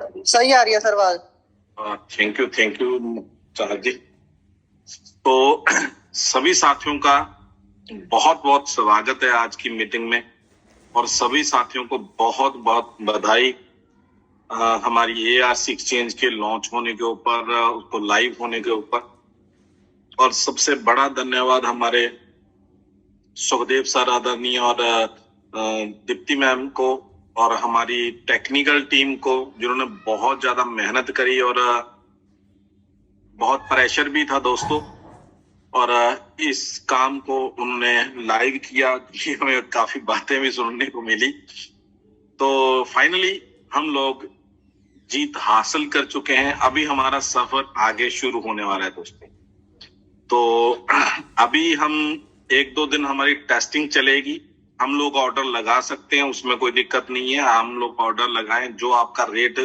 सही आ रही है सर आवाज। थैंक यू चाहत जी। तो सभी साथियों का बहुत बहुत स्वागत है आज की मीटिंग में, और सभी साथियों को बहुत बहुत बधाई हमारी एआरसी एक्सचेंज के लॉन्च होने के ऊपर, उसको लाइव होने के ऊपर। और सबसे बड़ा धन्यवाद हमारे सुखदेव सर आदरणीय और दीप्ति मैम को और हमारी टेक्निकल टीम को, जिन्होंने बहुत ज्यादा मेहनत करी और बहुत प्रेशर भी था दोस्तों, और इस काम को उन्होंने लाइव किया। हमें काफी बातें भी सुनने को मिली। तो फाइनली हम लोग जीत हासिल कर चुके हैं। अभी हमारा सफर आगे शुरू होने वाला है दोस्तों। तो अभी हम 1-2 दिन हमारी टेस्टिंग चलेगी। हम लोग ऑर्डर लगा सकते हैं, उसमें कोई दिक्कत नहीं है। हम लोग ऑर्डर लगाएं, जो आपका रेट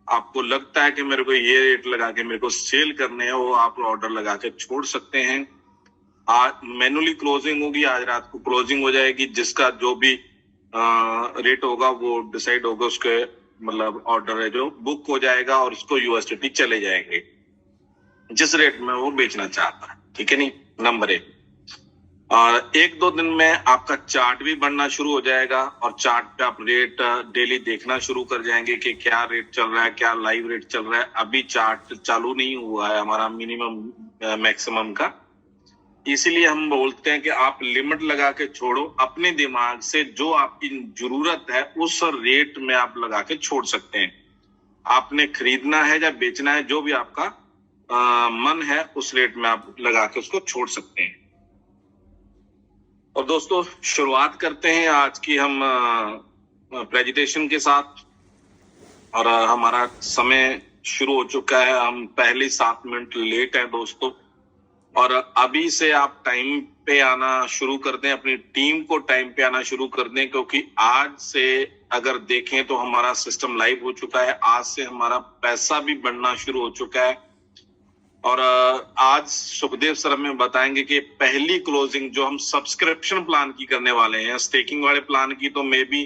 आपको लगता है कि मेरे को ये रेट लगा के मेरे को सेल करने हैं, वो आप ऑर्डर लगा के छोड़ सकते हैं। आज मैनुअली क्लोजिंग होगी, आज रात को क्लोजिंग हो जाएगी। जिसका जो भी रेट होगा वो डिसाइड होगा, उसके मतलब ऑर्डर है जो बुक हो जाएगा और उसको यूएसडीटी चले जाएंगे जिस रेट में वो बेचना चाहता है। ठीक है नहीं, नंबर 1। और 1-2 दिन में आपका चार्ट भी बनना शुरू हो जाएगा, और चार्ट पे आप रेट डेली देखना शुरू कर जाएंगे कि क्या रेट चल रहा है, क्या लाइव रेट चल रहा है। अभी चार्ट चालू नहीं हुआ है हमारा मिनिमम मैक्सिमम का, इसीलिए हम बोलते हैं कि आप लिमिट लगा के छोड़ो। अपने दिमाग से जो आपकी जरूरत है उस रेट में आप लगा के छोड़ सकते हैं। आपने खरीदना है या बेचना है, जो भी आपका मन है उस रेट में आप लगा के उसको छोड़ सकते हैं। और दोस्तों शुरुआत करते हैं आज की हम प्रेजेंटेशन के साथ। और हमारा समय शुरू हो चुका है, हम पहले 7 मिनट लेट है दोस्तों। और अभी से आप टाइम पे आना शुरू कर दें, अपनी टीम को टाइम पे आना शुरू कर दें, क्योंकि आज से अगर देखें तो हमारा सिस्टम लाइव हो चुका है। आज से हमारा पैसा भी बढ़ना शुरू हो चुका है। और आज सुखदेव सर हमें बताएंगे कि पहली क्लोजिंग जो हम सब्सक्रिप्शन प्लान की करने वाले हैं, स्टेकिंग वाले प्लान की तो मे बी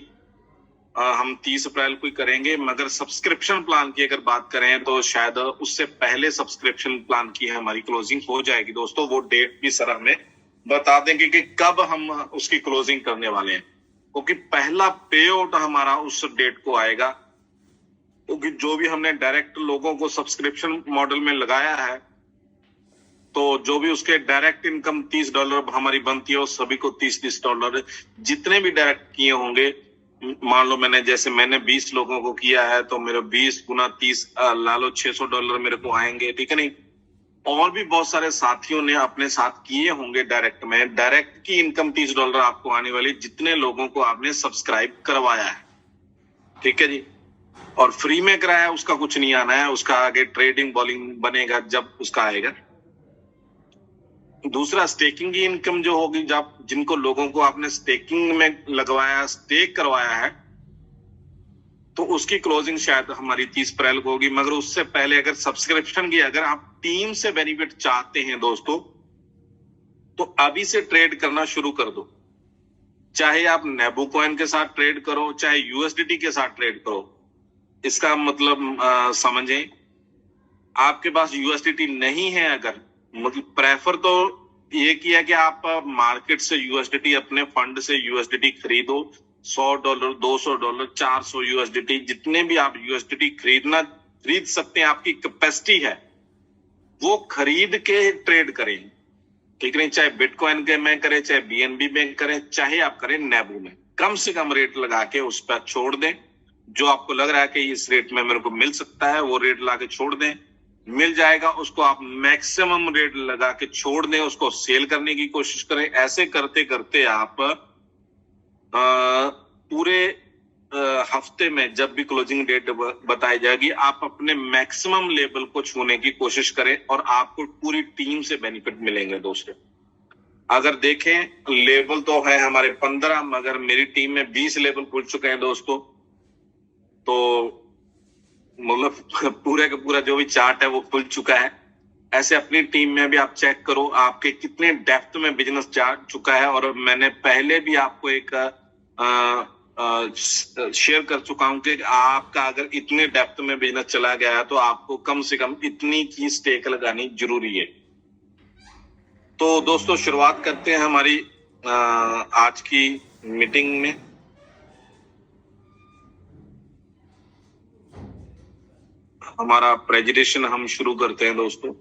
हम 30 अप्रैल को ही करेंगे, मगर सब्सक्रिप्शन प्लान की अगर बात करें तो शायद उससे पहले सब्सक्रिप्शन प्लान की हमारी क्लोजिंग हो जाएगी दोस्तों। वो डेट भी सर हमें बता देंगे कि कब हम उसकी क्लोजिंग करने वाले हैं, क्योंकि पहला पे आउट हमारा उस डेट को आएगा। क्योंकि जो भी हमने डायरेक्ट लोगों को सब्सक्रिप्शन मॉडल में लगाया है, तो जो भी उसके डायरेक्ट इनकम $30 हमारी बनती है, उस सभी को $30 जितने भी डायरेक्ट किए होंगे। मान लो मैंने 20 लोगों को किया है, तो मेरे 20 गुना 30 ला लो $600 मेरे को आएंगे। ठीक है नहीं, और भी बहुत सारे साथियों ने अपने साथ किए होंगे डायरेक्ट में। डायरेक्ट की इनकम $30 आपको आने वाली, जितने लोगों को आपने सब्सक्राइब करवाया है। ठीक है जी। और फ्री में कराया उसका कुछ नहीं आना है, उसका आगे ट्रेडिंग बॉलिंग बनेगा जब उसका आएगा। दूसरा स्टेकिंग की इनकम जो होगी, जब जिनको लोगों को आपने स्टेकिंग में लगवाया, स्टेक करवाया है, तो उसकी क्लोजिंग शायद हमारी 30 अप्रैल को होगी। मगर उससे पहले अगर सब्सक्रिप्शन की, अगर आप टीम से बेनिफिट चाहते हैं दोस्तों, तो अभी से ट्रेड करना शुरू कर दो। चाहे आप नेबू कॉइन के साथ ट्रेड करो, चाहे यूएसडीटी के साथ ट्रेड करो। इसका मतलब समझें, आपके पास यूएसडीटी नहीं है, अगर मतलब प्रेफर तो ये किया कि आप मार्केट से यूएसडीटी, अपने फंड से यूएसडीटी खरीदो। $100, $200, 400 यूएसडीटी, जितने भी आप यूएसडीटी खरीद सकते हैं, आपकी कैपेसिटी है, वो खरीद के ट्रेड करें। ठीक नहीं, चाहे बिटकॉइन के में करें, चाहे बीएनबी में करें, चाहे आप करें नेबू में, कम से कम रेट लगा के उस पर छोड़ दें। जो आपको लग रहा है कि इस रेट में मेरे को मिल सकता है, वो रेट ला के छोड़ दें, मिल जाएगा। उसको आप मैक्सिमम रेट लगा के छोड़ दें, उसको सेल करने की कोशिश करें। ऐसे करते करते आप पूरे हफ्ते में जब भी क्लोजिंग डेट बताई जाएगी, आप अपने मैक्सिमम लेवल को छूने की कोशिश करें, और आपको पूरी टीम से बेनिफिट मिलेंगे दोस्तों। अगर देखें, लेवल तो है हमारे 15, मगर मेरी टीम में 20 लेवल खुल चुके हैं दोस्तों। तो मतलब पूरे का पूरा जो भी चार्ट है वो खुल चुका है। ऐसे अपनी टीम में भी आप चेक करो आपके कितने डेप्थ में बिजनेस जा चुका है। और मैंने पहले भी आपको एक शेयर कर चुका हूं कि आपका अगर इतने डेप्थ में बिजनेस चला गया है तो आपको कम से कम इतनी की स्टेक लगानी जरूरी है। तो दोस्तों शुरुआत करते हैं हमारी आज की मीटिंग में। हमारा प्रेजेंटेशन हम शुरू करते हैं दोस्तों,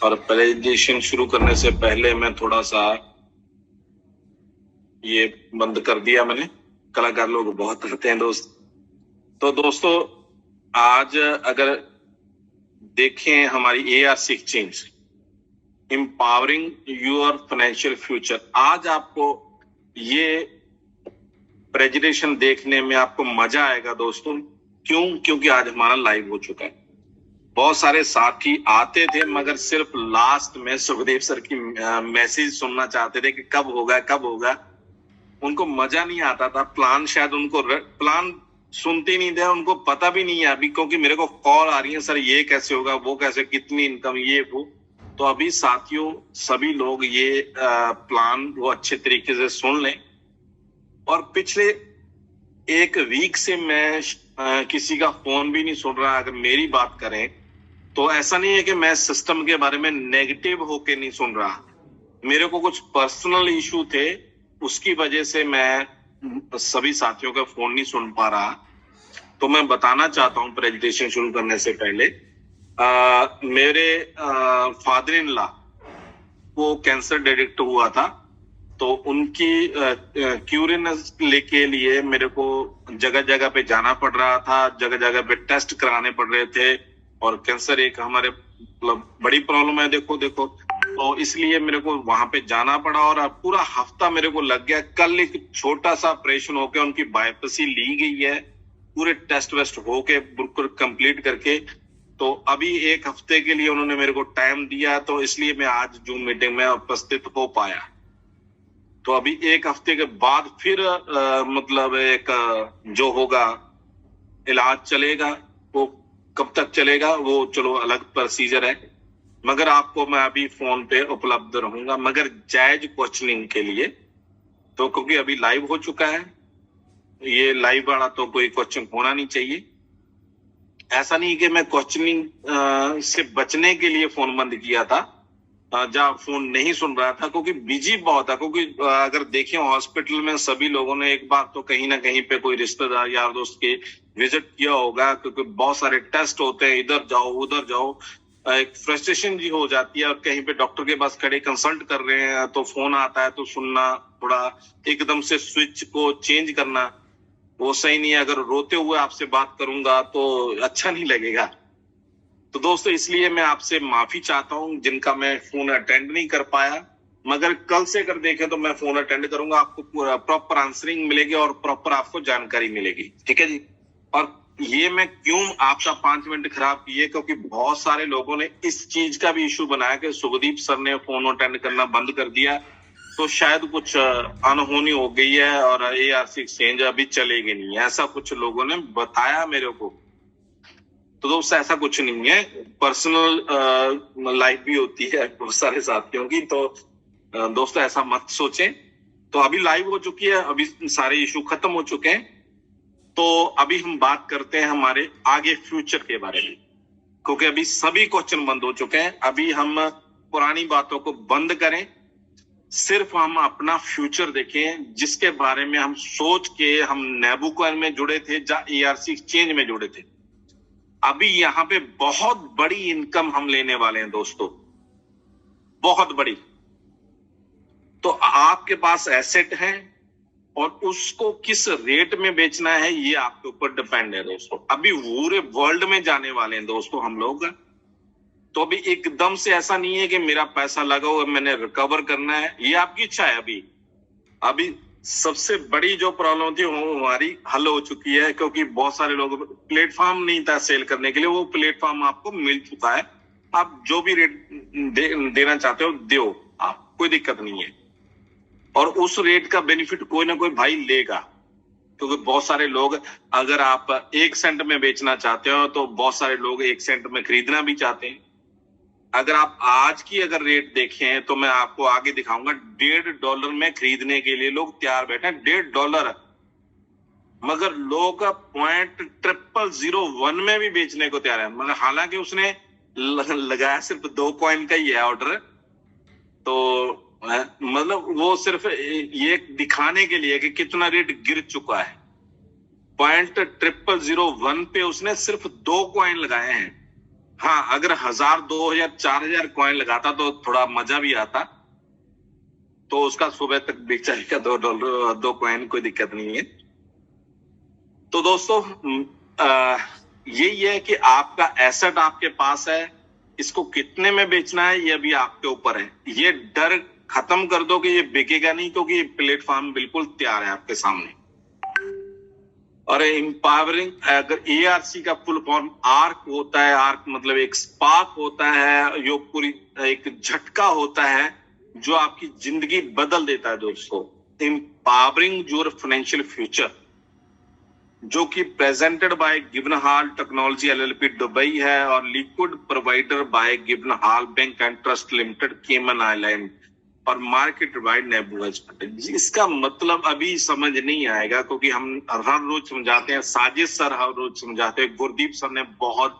और प्रेजेंटेशन शुरू करने से पहले मैं थोड़ा सा ये बंद कर दिया मैंने, कलाकार लोग बहुत आते हैं दोस्त। तो दोस्तों आज अगर देखें हमारी ARC exchange empowering your financial future, आज आपको ये प्रेजेंटेशन देखने में आपको मजा आएगा दोस्तों। क्यों? क्योंकि आज हमारा लाइव हो चुका है। बहुत सारे साथी आते थे मगर सिर्फ लास्ट में सुखदेव सर की मैसेज सुनना चाहते थे कि कब होगा कब होगा। उनको मजा नहीं आता था, प्लान शायद उनको प्लान सुनते नहीं थे, उनको पता भी नहीं है अभी, क्योंकि मेरे को कॉल आ रही है सर ये कैसे होगा वो कैसे, कितनी इनकम, ये वो। तो अभी साथियों सभी लोग ये प्लान वो अच्छे तरीके से सुन लें। और पिछले एक वीक से मैं किसी का फोन भी नहीं सुन रहा। अगर मेरी बात करें तो ऐसा नहीं है कि मैं सिस्टम के बारे में नेगेटिव होके नहीं सुन रहा, मेरे को कुछ पर्सनल इशू थे, उसकी वजह से मैं सभी साथियों का फोन नहीं सुन पा रहा। तो मैं बताना चाहता हूं प्रेजेंटेशन शुरू करने से पहले, मेरे फादर इन लॉ को कैंसर डिटेक्ट हुआ था, तो उनकी क्यूरेनेस लेके लिए मेरे को जगह जगह पे जाना पड़ रहा था, जगह जगह पे टेस्ट कराने पड़ रहे थे। और कैंसर एक हमारे मतलब बड़ी प्रॉब्लम है, देखो तो इसलिए मेरे को वहां पे जाना पड़ा और पूरा हफ्ता मेरे को लग गया। कल एक छोटा सा ऑपरेशन होके उनकी बायोप्सी ली गई है, पूरे टेस्ट वेस्ट होके बिल्कुल कंप्लीट करके। तो अभी एक हफ्ते के लिए उन्होंने मेरे को टाइम दिया, तो इसलिए मैं आज जूम मीटिंग में उपस्थित हो पाया। तो अभी एक हफ्ते के बाद फिर मतलब एक जो होगा इलाज चलेगा, वो कब तक चलेगा वो चलो अलग प्रोसीजर है, मगर आपको मैं अभी फोन पे उपलब्ध रहूंगा, मगर जायज क्वेश्चनिंग के लिए। तो क्योंकि अभी लाइव हो चुका है, ये लाइव वाला तो कोई क्वेश्चन होना नहीं चाहिए। ऐसा नहीं कि मैं क्वेश्चनिंग से बचने के लिए फोन बंद किया था, जहाँ फोन नहीं सुन रहा था, क्योंकि बिजी बहुत था। क्योंकि अगर देखें हॉस्पिटल में सभी लोगों ने एक बार तो कहीं ना कहीं पे कोई रिश्तेदार यार दोस्त के विजिट किया होगा, क्योंकि बहुत सारे टेस्ट होते हैं, इधर जाओ उधर जाओ, एक फ्रस्ट्रेशन जी हो जाती है। और कहीं पे डॉक्टर के पास खड़े कंसल्ट कर रहे हैं तो फोन आता है तो सुनना, थोड़ा एकदम से स्विच को चेंज करना वो सही नहीं है। अगर रोते हुए आपसे बात करूंगा तो अच्छा नहीं लगेगा। तो दोस्तों इसलिए मैं आपसे माफी चाहता हूं जिनका मैं फोन अटेंड नहीं कर पाया, मगर कल से अगर देखें तो मैं फोन अटेंड करूंगा, आपको प्रॉपर आंसरिंग मिलेगी और प्रॉपर आपको जानकारी मिलेगी, ठीक है जी। और ये मैं क्यों आपका 5 मिनट खराब किए, क्योंकि बहुत सारे लोगों ने इस चीज का भी इशू बनाया कि सुखदीप सर ने फोन अटेंड करना बंद कर दिया, तो शायद कुछ अनहोनी हो गई है और ARC एक्सचेंज अभी चलेगी नहीं, ऐसा कुछ लोगों ने बताया मेरे को। तो दोस्त ऐसा कुछ नहीं है, पर्सनल लाइफ भी होती है बहुत सारे साथियों की, तो दोस्तों ऐसा मत सोचें। तो अभी लाइव हो चुकी है, अभी सारे इशू खत्म हो चुके हैं। तो अभी हम बात करते हैं हमारे आगे फ्यूचर के बारे में, क्योंकि अभी सभी क्वेश्चन बंद हो चुके हैं। अभी हम पुरानी बातों को बंद करें, सिर्फ हम अपना फ्यूचर देखें, जिसके बारे में हम सोच के हम नेबुकॉइन में जुड़े थे, जहां ARC एक्सचेंज में जुड़े थे। अभी यहाँ पे बहुत बड़ी इनकम हम लेने वाले हैं दोस्तों, बहुत बड़ी। तो आपके पास एसेट है और उसको किस रेट में बेचना है ये आपके ऊपर डिपेंड है दोस्तों। अभी पूरे वर्ल्ड में जाने वाले हैं दोस्तों हम लोग, तो अभी एकदम से ऐसा नहीं है कि मेरा पैसा लगा हुआ मैंने रिकवर करना है, ये आपकी इच्छा है। अभी सबसे बड़ी जो प्रॉब्लम थी वो हमारी हल हो चुकी है, क्योंकि बहुत सारे लोग प्लेटफॉर्म नहीं था सेल करने के लिए, वो प्लेटफॉर्म आपको मिल चुका है। आप जो भी रेट देना चाहते हो दो, आप कोई दिक्कत नहीं है। और उस रेट का बेनिफिट कोई ना कोई भाई लेगा, क्योंकि बहुत सारे लोग, अगर आप 1 सेंट में बेचना चाहते हो तो बहुत सारे लोग 1 सेंट में खरीदना भी चाहते हैं। अगर आप आज की अगर रेट देखें तो मैं आपको आगे दिखाऊंगा, $1.5 में खरीदने के लिए लोग तैयार बैठे हैं। $1.5 मगर लोग 0.0001 में भी बेचने को तैयार है। मगर हालांकि उसने लगाया सिर्फ 2 कॉइन का ही है ऑर्डर, तो मतलब वो सिर्फ ये दिखाने के लिए कि कितना रेट गिर चुका है। 0.0001 पे उसने सिर्फ 2 कॉइन लगाए हैं। हाँ, अगर 1000, 2000, 4000 कॉइन लगाता तो थोड़ा मजा भी आता, तो उसका सुबह तक बिक जाएगा $2, 2 कॉइन, कोई दिक्कत नहीं है। तो दोस्तों यही है कि आपका एसेट आपके पास है, इसको कितने में बेचना है ये भी आपके ऊपर है। ये डर खत्म कर दो कि ये बिकेगा नहीं, क्योंकि ये प्लेटफॉर्म बिल्कुल तैयार है आपके सामने। और एम्पावरिंग, अगर ARC का फुल फॉर्म आर्क होता है, आर्क मतलब एक स्पार्क होता है, जो पूरी एक झटका होता है जो आपकी जिंदगी बदल देता है दोस्तों। एम्पावरिंग योर फाइनेंशियल फ्यूचर, जो कि प्रेजेंटेड बाय गिब्न हॉल टेक्नोलॉजी LLP दुबई है और लिक्विड प्रोवाइडर बाय गिब्न हॉल bank and trust limited, Cayman Island, और मार्केट वाइड नेबू। इसका मतलब अभी समझ नहीं आएगा, क्योंकि हम हर रोज समझाते हैं, साजिद सर हर रोज समझाते हैं, गुरदीप सर ने बहुत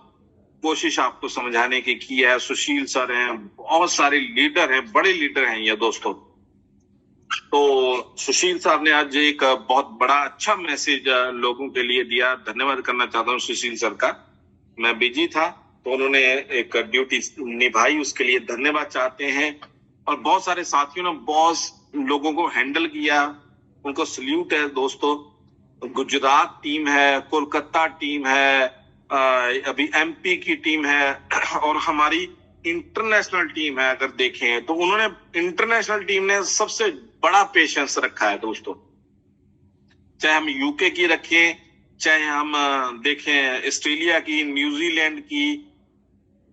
कोशिश आपको समझाने की है, सुशील सर हैं, बहुत सारे लीडर हैं, बड़े लीडर हैं ये दोस्तों। तो सुशील साहब ने आज एक बहुत बड़ा अच्छा मैसेज लोगों के लिए दिया। धन्यवाद करना चाहता हूँ सुशील सर का। मैं बिजी था तो उन्होंने एक ड्यूटी निभाई, उसके लिए धन्यवाद चाहते हैं। और बहुत सारे साथियों ने बहुत लोगों को हैंडल किया, उनको सल्यूट है दोस्तों। गुजरात टीम है, कोलकाता टीम है, अभी MP की टीम है, और हमारी इंटरनेशनल टीम है। अगर देखें तो उन्होंने, इंटरनेशनल टीम ने सबसे बड़ा पेशेंस रखा है दोस्तों। चाहे हम UK की रखें, चाहे हम देखें ऑस्ट्रेलिया की, न्यूजीलैंड की,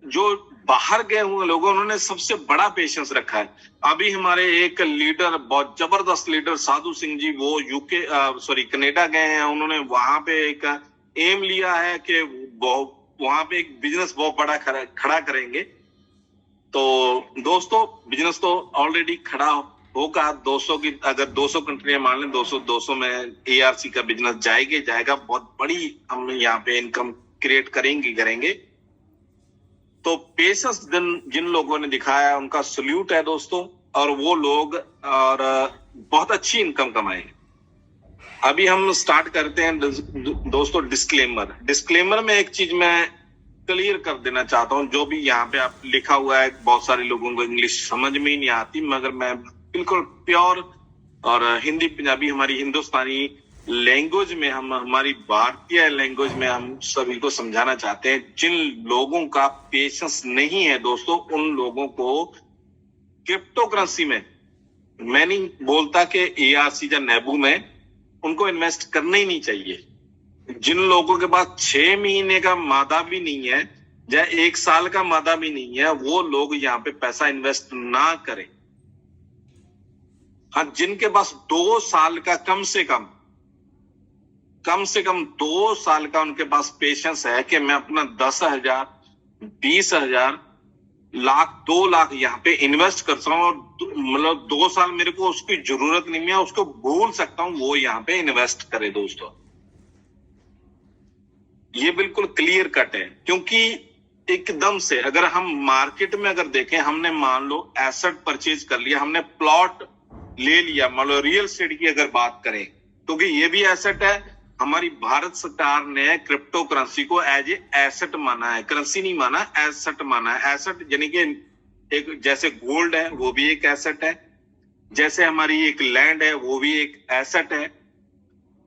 जो बाहर गए हुए लोगों, उन्होंने सबसे बड़ा पेशेंस रखा है। अभी हमारे एक लीडर, बहुत जबरदस्त लीडर साधु सिंह जी, वो कनाडा गए हैं। उन्होंने वहां पे एक एम लिया है कि वहां पे एक बिजनेस बहुत बड़ा खड़ा करेंगे। तो दोस्तों बिजनेस तो ऑलरेडी खड़ा होगा। 200 की, अगर 200 कंट्रियां मान लें, 200 में ARC का बिजनेस जाएगा। बहुत बड़ी हम यहाँ पे इनकम क्रिएट करेंगे। तो पेशेंस जिन लोगों ने दिखाया उनका सल्यूट है दोस्तों, और वो लोग और बहुत अच्छी इनकम कमाए। अभी हम स्टार्ट करते हैं दोस्तों। डिस्क्लेमर में एक चीज मैं क्लियर कर देना चाहता हूं, जो भी यहाँ पे आप लिखा हुआ है, बहुत सारे लोगों को इंग्लिश समझ में ही नहीं आती, मगर मैं बिल्कुल प्योर और हिंदी पंजाबी, हमारी हिंदुस्तानी लैंग्वेज में, हम हमारी भारतीय लैंग्वेज में हम सभी को समझाना चाहते हैं। जिन लोगों का पेशेंस नहीं है दोस्तों, उन लोगों को क्रिप्टो करेंसी में, मैं नहीं बोलता कि ARC या नेबू में, उनको इन्वेस्ट करना ही नहीं चाहिए। जिन लोगों के पास 6 महीने का मादा भी नहीं है या 1 साल का मादा भी नहीं है, वो लोग यहाँ पे पैसा इन्वेस्ट ना करें। हाँ, जिनके पास 2 साल का कम से कम 2 साल का उनके पास पेशेंस है कि मैं अपना 10,000, 20,000, लाख, 2 लाख यहाँ पे इन्वेस्ट कर सकता हूँ, और मतलब 2 साल मेरे को उसकी जरूरत नहीं है, उसको भूल सकता हूँ, वो यहाँ पे इन्वेस्ट करे दोस्तों। ये बिल्कुल क्लियर कट है, क्योंकि एकदम से अगर हम मार्केट में अगर देखें, हमने मान लो एसेट परचेज कर लिया, हमने प्लॉट ले लिया, मान लो रियल एस्टेट की अगर बात करें, क्योंकि ये भी एसेट है। हमारी भारत सरकार ने क्रिप्टो करेंसी को एज ए एसेट माना है, करेंसी नहीं माना, एसेट माना है। एसेट यानी कि एक, जैसे गोल्ड है वो भी एक एसेट है, जैसे हमारी एक लैंड है वो भी एक एसेट है।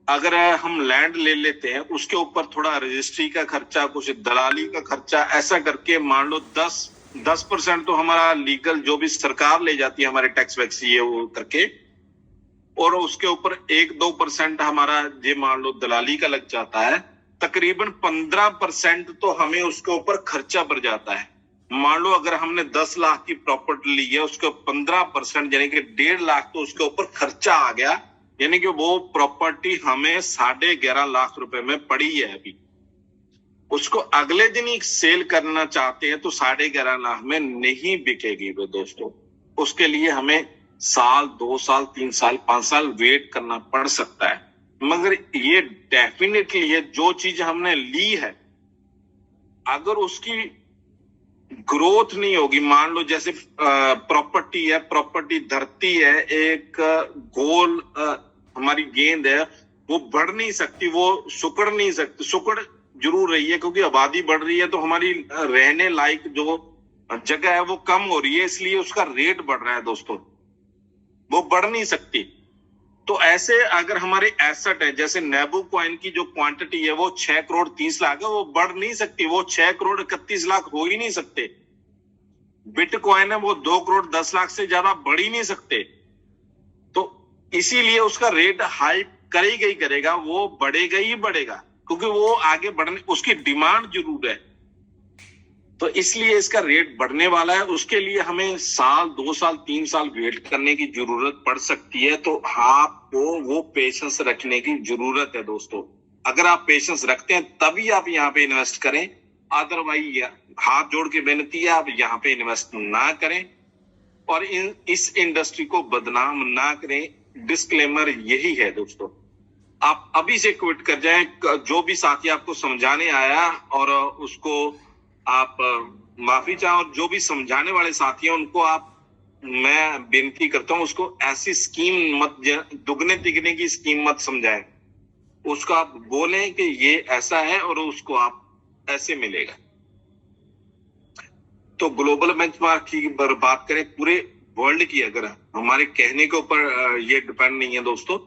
अगर हम लैंड ले लेते हैं, उसके ऊपर थोड़ा रजिस्ट्री का खर्चा, कुछ दलाली का खर्चा, ऐसा करके मान लो 10% तो हमारा लीगल जो भी सरकार ले जाती है, हमारे टैक्स वैक्स ये वो करके, और उसके ऊपर 1-2% हमारा ये मान लो दलाली का लग जाता है। तकरीबन 15% तो हमें उसके ऊपर खर्चा बढ़ जाता है। मान लो अगर हमने 10 लाख की प्रॉपर्टी ली है, उसके 15% यानी कि 1.5 लाख तो उसके ऊपर खर्चा आ गया, यानी कि वो प्रॉपर्टी हमें 11.5 लाख रुपए में पड़ी है। अभी उसको अगले दिन ही सेल करना चाहते हैं तो 11.5 लाख में नहीं बिकेगी वो दोस्तों। उसके लिए हमें 1 साल, 2 साल, 3 साल, 5 साल वेट करना पड़ सकता है। मगर ये डेफिनेटली है, जो चीज हमने ली है अगर उसकी ग्रोथ नहीं होगी, मान लो जैसे प्रॉपर्टी है, प्रॉपर्टी धरती है, एक गोल हमारी गेंद है, वो बढ़ नहीं सकती, वो सुकड़ नहीं सकती। सुकड़ जरूर रही है क्योंकि आबादी बढ़ रही है, तो हमारी रहने लायक जो जगह है वो कम हो रही है, इसलिए उसका रेट बढ़ रहा है दोस्तों, वो बढ़ नहीं सकती। तो ऐसे अगर हमारे एसेट है, जैसे नेबू कॉइन की जो क्वांटिटी है वो 6 करोड़ 30 लाख है, वो बढ़ नहीं सकती, वो 6 करोड़ 31 लाख हो ही नहीं सकते। बिटकॉइन है वो 2 करोड़ 10 लाख से ज्यादा बढ़ ही नहीं सकते। तो इसीलिए उसका रेट हाई करेगा ही करेगा, वो बढ़ेगा ही बढ़ेगा, क्योंकि वो आगे बढ़ने, उसकी डिमांड जरूर है। तो इसलिए इसका रेट बढ़ने वाला है। उसके लिए हमें साल 2 साल 3 साल वेट करने की जरूरत पड़ सकती है। तो आपको वो पेशेंस रखने की जरूरत है दोस्तों। अगर आप पेशेंस रखते हैं तभी आप यहाँ पे इन्वेस्ट करें, अदरवाइज हाथ जोड़ के विनती है आप यहाँ पे इन्वेस्ट ना करें और इस इंडस्ट्री को बदनाम ना करें। डिस्क्लेमर यही है दोस्तों, आप अभी से क्विट कर जाएं। जो भी साथी आपको समझाने आया और उसको आप माफी चाहें, और जो भी समझाने वाले साथी हैं उनको आप, मैं विनती करता हूं उसको ऐसी स्कीम मत, दुगने तिगने की स्कीम मत समझाएं। उसको आप बोलें कि ये ऐसा है और उसको आप ऐसे मिलेगा। तो ग्लोबल बेंचमार्क की बात करें पूरे वर्ल्ड की, अगर हमारे कहने के ऊपर ये डिपेंड नहीं है दोस्तों।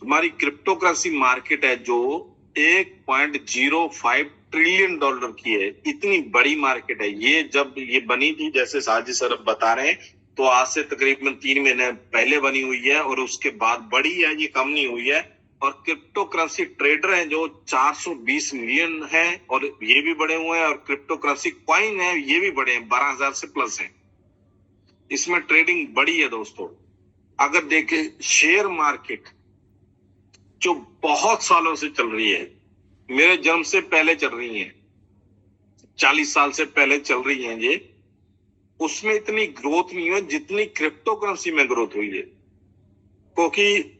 हमारी क्रिप्टो करेंसी मार्केट है जो 1.05 ट्रिलियन डॉलर की है, इतनी बड़ी मार्केट है। ये जब ये बनी थी, जैसे साजिद सर बता रहे हैं, तो आज से तकरीबन 3 महीने पहले बनी हुई है और उसके बाद बढ़ी है, ये कम नहीं हुई है। और क्रिप्टो करेंसी ट्रेडर हैं जो 420 मिलियन है और ये भी बढ़े हुए हैं, और क्रिप्टो करेंसी कॉइन है ये भी बढ़े हैं, 12,000 से प्लस है। इसमें ट्रेडिंग बड़ी है दोस्तों। अगर देखें शेयर मार्केट जो बहुत सालों से चल रही है, मेरे जन्म से पहले चल रही है, 40 साल से पहले चल रही है ये, उसमें इतनी ग्रोथ नहीं हुई जितनी क्रिप्टो करेंसी में ग्रोथ हुई है। क्योंकि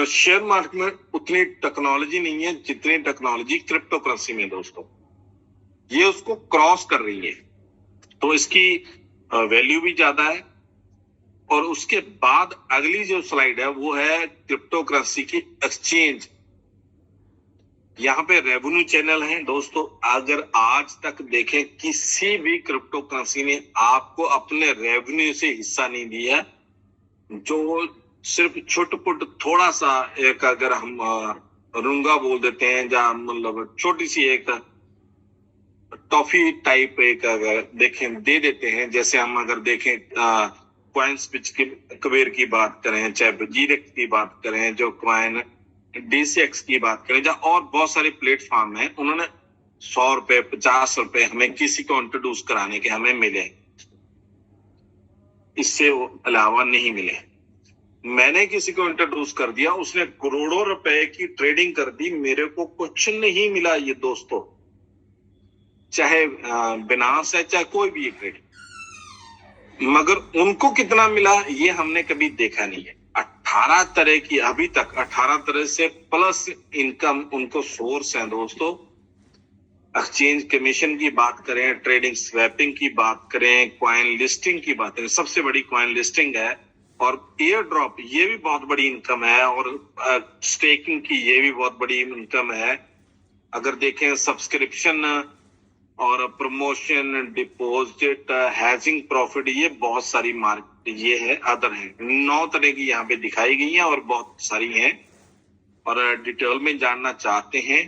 शेयर मार्केट में उतनी टेक्नोलॉजी नहीं है जितनी टेक्नोलॉजी क्रिप्टो करेंसी में दोस्तों, ये उसको क्रॉस कर रही है। तो इसकी वैल्यू भी ज्यादा है। और उसके बाद अगली जो स्लाइड है वो है क्रिप्टो करेंसी की एक्सचेंज। यहाँ पे रेवेन्यू चैनल है दोस्तों। अगर आज तक देखें किसी भी क्रिप्टो करेंसी ने आपको अपने रेवेन्यू से हिस्सा नहीं दिया, जो सिर्फ छुटपुट थोड़ा सा एक, अगर हम रुंगा बोल देते हैं, जहां मतलब छोटी सी एक टॉफी टाइप एक अगर देखें दे देते हैं। जैसे हम अगर देखें कॉइन्स पिच की कबीर की बात करें, चाहे वजीरेक्स की बात करें, जो कॉइन DCX की बात करें, जहाँ और बहुत सारे प्लेटफॉर्म हैं, उन्होंने 100 रुपए 50 रुपए हमें किसी को इंट्रोड्यूस कराने के हमें मिले, इससे अलावा नहीं मिले। मैंने किसी को इंट्रोड्यूस कर दिया, उसने करोड़ों रुपए की ट्रेडिंग कर दी, मेरे को कुछ नहीं मिला ये दोस्तों। चाहे बिनास है चाहे कोई भी ट्रेडिंग, मगर उनको कितना मिला ये हमने कभी देखा नहीं है। 18 तरह की, अभी तक 18 तरह से प्लस इनकम उनको सोर्स है दोस्तों। एक्सचेंज कमीशन की बात करें, ट्रेडिंग स्वैपिंग की बात करें, कॉइन लिस्टिंग की बात करें, सबसे बड़ी कॉइन लिस्टिंग है। और एयर ड्रॉप ये भी बहुत बड़ी इनकम है, और स्टेकिंग की ये भी बहुत बड़ी इनकम है। अगर देखें सब्सक्रिप्शन और प्रमोशन, डिपॉजिट, हैजिंग प्रॉफिट, ये बहुत सारी मार्केट ये है, अदर है। 9 तरह की यहाँ पे दिखाई गई हैं और बहुत सारी हैं। और डिटेल में जानना चाहते हैं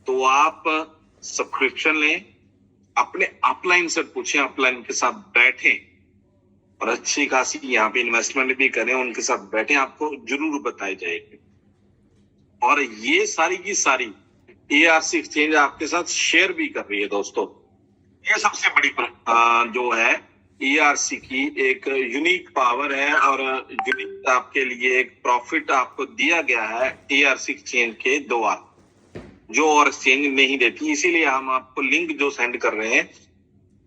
तो आप सब्सक्रिप्शन लें, अपने अपलाइन से पूछें, अपलाइन के साथ बैठें और अच्छी खासी यहाँ पे इन्वेस्टमेंट भी करें, उनके साथ बैठें, आपको जरूर बताई जाएगी। और ये सारी की सारी ARC एक्सचेंज आपके साथ शेयर भी कर रही है दोस्तों। ये सबसे बड़ी जो है ARC की एक यूनिक पावर है, और यूनिक आपके लिए एक प्रॉफिट आपको दिया गया है ARC एक्सचेंज के द्वारा, जो और एक्सचेंज नहीं देती। इसीलिए हम आपको लिंक जो सेंड कर रहे हैं,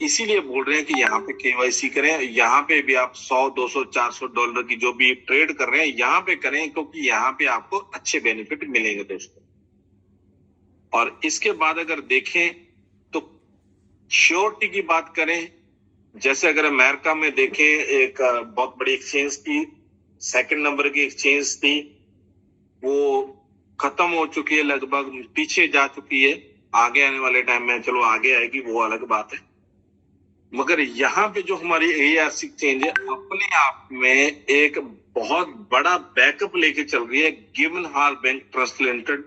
इसीलिए बोल रहे हैं कि यहाँ पे केवाईसी करें। यहाँ पे भी आप 100, 200, 400 डॉलर की जो भी ट्रेड कर रहे हैं यहाँ पे करें, क्योंकि यहाँ पे आपको अच्छे बेनिफिट मिलेंगे दोस्तों। और इसके बाद अगर देखें तो श्योरिटी की बात करें, जैसे अगर अमेरिका में देखें, एक बहुत बड़ी एक्सचेंज थी, सेकंड नंबर की एक्सचेंज थी, वो खत्म हो चुकी है, लगभग पीछे जा चुकी है। आगे आने वाले टाइम में चलो आगे आएगी, वो अलग बात है। मगर यहाँ पे जो हमारी ARC एक्सचेंज है अपने आप में एक बहुत बड़ा बैकअप लेके चल रही है। गिवनहॉल bank trust limited,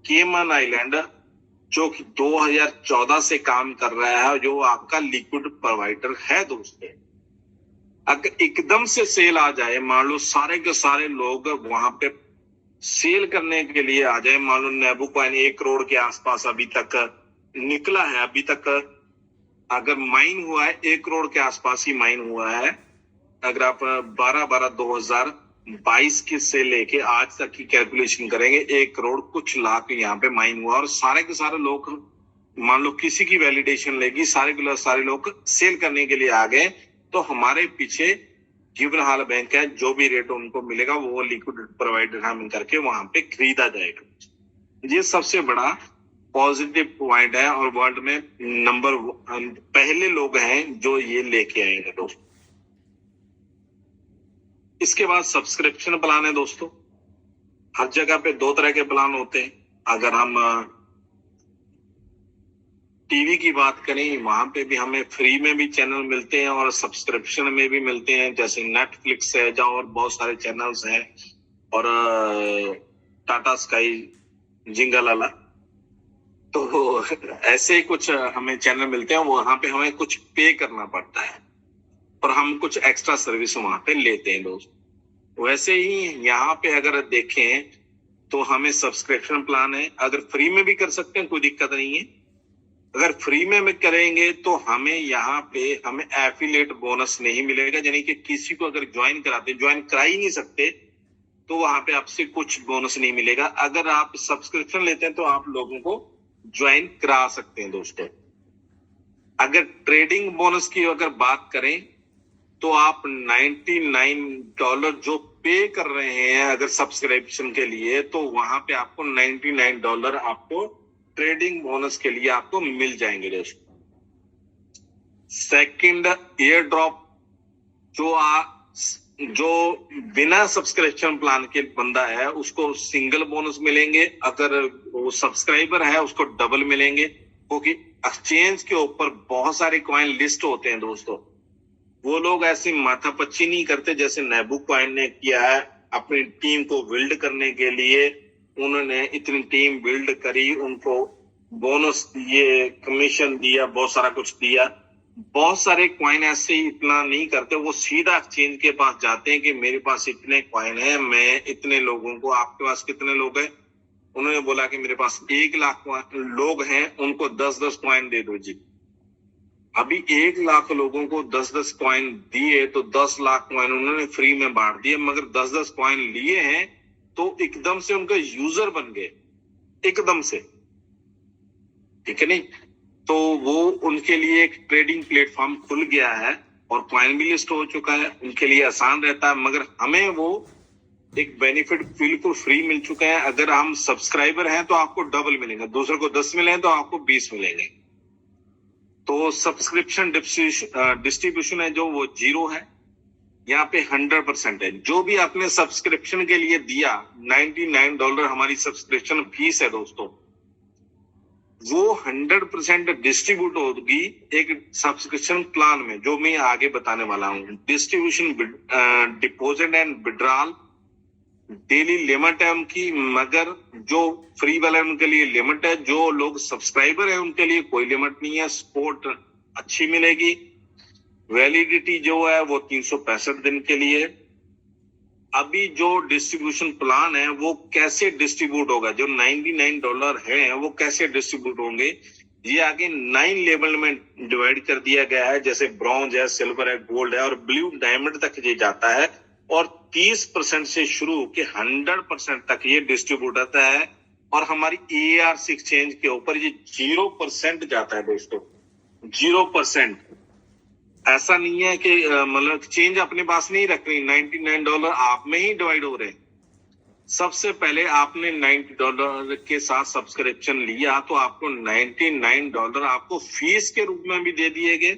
Cayman island, जो कि 2014 से काम कर रहा है, जो आपका लिक्विड प्रोवाइडर है दोस्तों। अगर एकदम से सेल आ जाए, मान लो सारे के सारे लोग वहां पे सेल करने के लिए आ जाए, मान लो नेबू कॉइन 1 करोड़ के आसपास अभी तक निकला है, अभी तक अगर माइन हुआ है 1 करोड़ के आसपास ही माइन हुआ है। अगर आप 12/12/2022 के से लेके आज तक की कैलकुलेशन करेंगे, 1 करोड़ कुछ लाख यहाँ पे माइन हुआ। और सारे के सारे लोग, मान लो किसी की वैलिडेशन लेगी, सारे लोग सेल करने के लिए आ गए, तो हमारे पीछे गिवनहॉल बैंक है, जो भी रेट उनको मिलेगा वो लिक्विड प्रोवाइडर हम करके वहां पे खरीदा जाएगा। ये सबसे बड़ा पॉजिटिव पॉइंट है और वर्ल्ड में नंबर पहले लोग हैं जो ये लेके आएंगे दोस्तों। इसके बाद सब्सक्रिप्शन प्लान है दोस्तों। हर जगह पे 2 तरह के प्लान होते हैं। अगर हम टीवी की बात करें, वहां पे भी हमें फ्री में भी चैनल मिलते हैं और सब्सक्रिप्शन में भी मिलते हैं, जैसे नेटफ्लिक्स है, जहाँ और बहुत सारे चैनल्स हैं, और टाटा स्काई, जिंगलाला, तो ऐसे ही कुछ हमें चैनल मिलते हैं। वहां पे हमें कुछ पे करना पड़ता है और हम कुछ एक्स्ट्रा सर्विस वहां पे लेते हैं दोस्त। वैसे ही यहाँ पे अगर देखें तो हमें सब्सक्रिप्शन प्लान है, अगर फ्री में भी कर सकते हैं, कोई दिक्कत नहीं है। अगर फ्री में भी करेंगे तो हमें यहाँ पे हमें एफिलिएट बोनस नहीं मिलेगा, यानी कि किसी को अगर ज्वाइन करा ही नहीं सकते, तो वहां पे आपसे कुछ बोनस नहीं मिलेगा। अगर आप सब्सक्रिप्शन लेते हैं तो आप लोगों को ज्वाइन करा सकते हैं दोस्तों। अगर ट्रेडिंग बोनस की अगर बात करें तो आप $99 जो पे कर रहे हैं अगर सब्सक्रिप्शन के लिए, तो वहां पे आपको $99 आपको ट्रेडिंग बोनस के लिए आपको मिल जाएंगे दोस्तों। सेकंड, एयर ड्रॉप, जो बिना सब्सक्रिप्शन प्लान के बंदा है उसको सिंगल बोनस मिलेंगे, अगर वो सब्सक्राइबर है उसको डबल मिलेंगे, क्योंकि एक्सचेंज के ऊपर बहुत सारे कॉइन लिस्ट होते हैं दोस्तों। वो लोग ऐसी माथापच्ची नहीं करते जैसे नेबू कॉइन ने किया है। अपनी टीम को बिल्ड करने के लिए उन्होंने इतनी टीम बिल्ड करी, उनको बोनस दिए, कमीशन दिया, बहुत सारा कुछ दिया। बहुत सारे कॉइन ऐसे ही इतना नहीं करते, वो सीधा एक्सचेंज के पास जाते हैं कि मेरे पास इतने कॉइन है, मैं इतने लोगों को, आपके पास कितने लोग हैं? उन्होंने बोला कि मेरे पास 1 लाख लोग हैं, उनको 10-10 कॉइन दे दो जी। अभी 1 लाख लोगों को 10-10 कॉइन दिए तो 10 लाख कॉइन उन्होंने फ्री में बांट दिए, मगर 10-10 कॉइन लिए हैं तो एकदम से उनका यूजर बन गए, एकदम से, ठीक है नहीं? तो वो उनके लिए एक ट्रेडिंग प्लेटफॉर्म खुल गया है और कॉइन भी लिस्ट हो चुका है, उनके लिए आसान रहता है। मगर हमें वो एक बेनिफिट बिल्कुल फ्री मिल चुका है। अगर हम सब्सक्राइबर हैं तो आपको डबल मिलेगा, दूसरे को 10 मिले तो आपको 20 मिलेंगे। तो सब्सक्रिप्शन डिस्ट्रीब्यूशन है जो वो 0 है, यहाँ पे 100% है। जो भी आपने सब्सक्रिप्शन के लिए दिया, $99 हमारी सब्सक्रिप्शन फीस है दोस्तों, वो 100% डिस्ट्रीब्यूट होगी एक सब्सक्रिप्शन प्लान में, जो मैं आगे बताने वाला हूँ। Distribution, deposit and withdrawal, daily limit है उनकी, मगर जो फ्री वाले हैं उनके लिए लिमिट है, जो लोग सब्सक्राइबर है उनके लिए कोई लिमिट नहीं है। सपोर्ट अच्छी मिलेगी। वैलिडिटी जो है वो 365 दिन के लिए। अभी जो डिस्ट्रीब्यूशन प्लान है वो कैसे डिस्ट्रीब्यूट होगा, जो $99 है वो कैसे डिस्ट्रीब्यूट होंगे, ये आगे 9 लेवल में डिवाइड कर दिया गया है। जैसे ब्रॉन्ज है, सिल्वर है, गोल्ड है और ब्लू डायमंड तक ये जाता है, और 30% से शुरू के 100% तक ये डिस्ट्रीब्यूट होता है। और हमारी ARC एक्सचेंज के ऊपर ये 0% जाता है दोस्तों। 0%। ऐसा नहीं है कि मतलब चेंज अपने पास नहीं रख रही, $99 आप में ही डिवाइड हो रहे हैं। सबसे पहले आपने $90 के साथ सब्सक्रिप्शन लिया तो आपको $99 आपको फीस के रूप में भी दे दिए गए,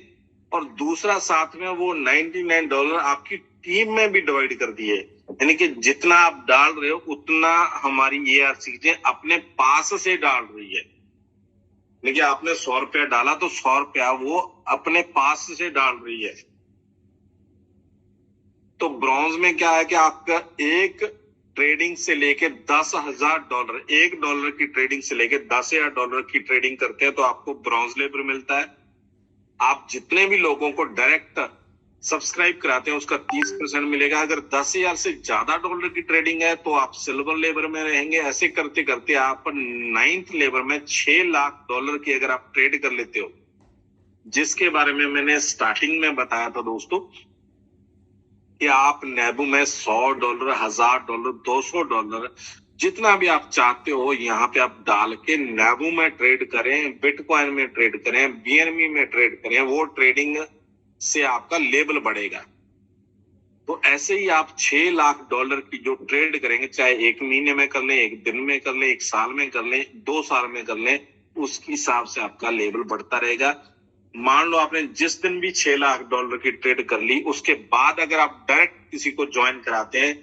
और दूसरा साथ में वो $99 आपकी टीम में भी डिवाइड कर दिए। यानी कि जितना आप डाल रहे हो उतना हमारी ARC अपने पास से डाल रही है। देखिए आपने 100 रुपया डाला तो 100 रुपया वो अपने पास से डाल रही है। तो ब्रॉन्ज में क्या है कि आपका एक ट्रेडिंग से लेके $10,000, $1 की ट्रेडिंग से लेके $10,000 की ट्रेडिंग करते हैं तो आपको ब्रॉन्ज लेवल मिलता है। आप जितने भी लोगों को डायरेक्ट सब्सक्राइब कराते हैं उसका 30% मिलेगा। अगर 10,000 से ज्यादा डॉलर की ट्रेडिंग है तो आप सिल्वर लेवल में रहेंगे। ऐसे करते करते आप 9th लेवल में $6 लाख की अगर आप ट्रेड कर लेते हो, जिसके बारे में मैंने स्टार्टिंग में बताया था दोस्तों कि आप नेबू में $100, $1,000, $200 जितना भी आप चाहते हो यहाँ पे आप डाल के नेबू में ट्रेड करें, बिटकॉइन में ट्रेड करें, BNB में ट्रेड करें, वो ट्रेडिंग से आपका लेवल बढ़ेगा। तो ऐसे ही आप $6 लाख की जो ट्रेड करेंगे, चाहे 1 महीने में कर लें, 1 दिन में कर लें, 1 साल में कर लें, 2 साल में कर लें, उसके हिसाब से आपका लेवल बढ़ता रहेगा। मान लो आपने जिस दिन भी $6 लाख की ट्रेड कर ली, उसके बाद अगर आप डायरेक्ट किसी को ज्वाइन कराते हैं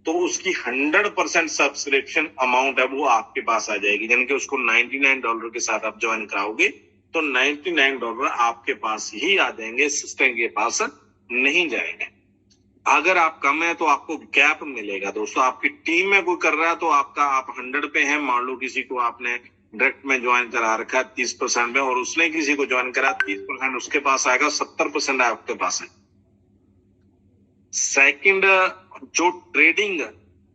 तो उसकी 100% सब्सक्रिप्शन अमाउंट है वो आपके पास आ जाएगी। यानी कि उसको $99 के साथ आप ज्वाइन कराओगे तो $99 आपके पास ही आ जाएंगे, सिस्टम के पास नहीं जाएंगे। अगर आप कम है तो आपको गैप मिलेगा दोस्तों। आपकी टीम में कोई कर रहा है तो आप 100 पे हैं, मान लो किसी को आपने डायरेक्ट में ज्वाइन करा रखा है 30% में, और उसने किसी को ज्वाइन करा 30% उसके पास आएगा, 70% आपके पास है। सेकंड, जो ट्रेडिंग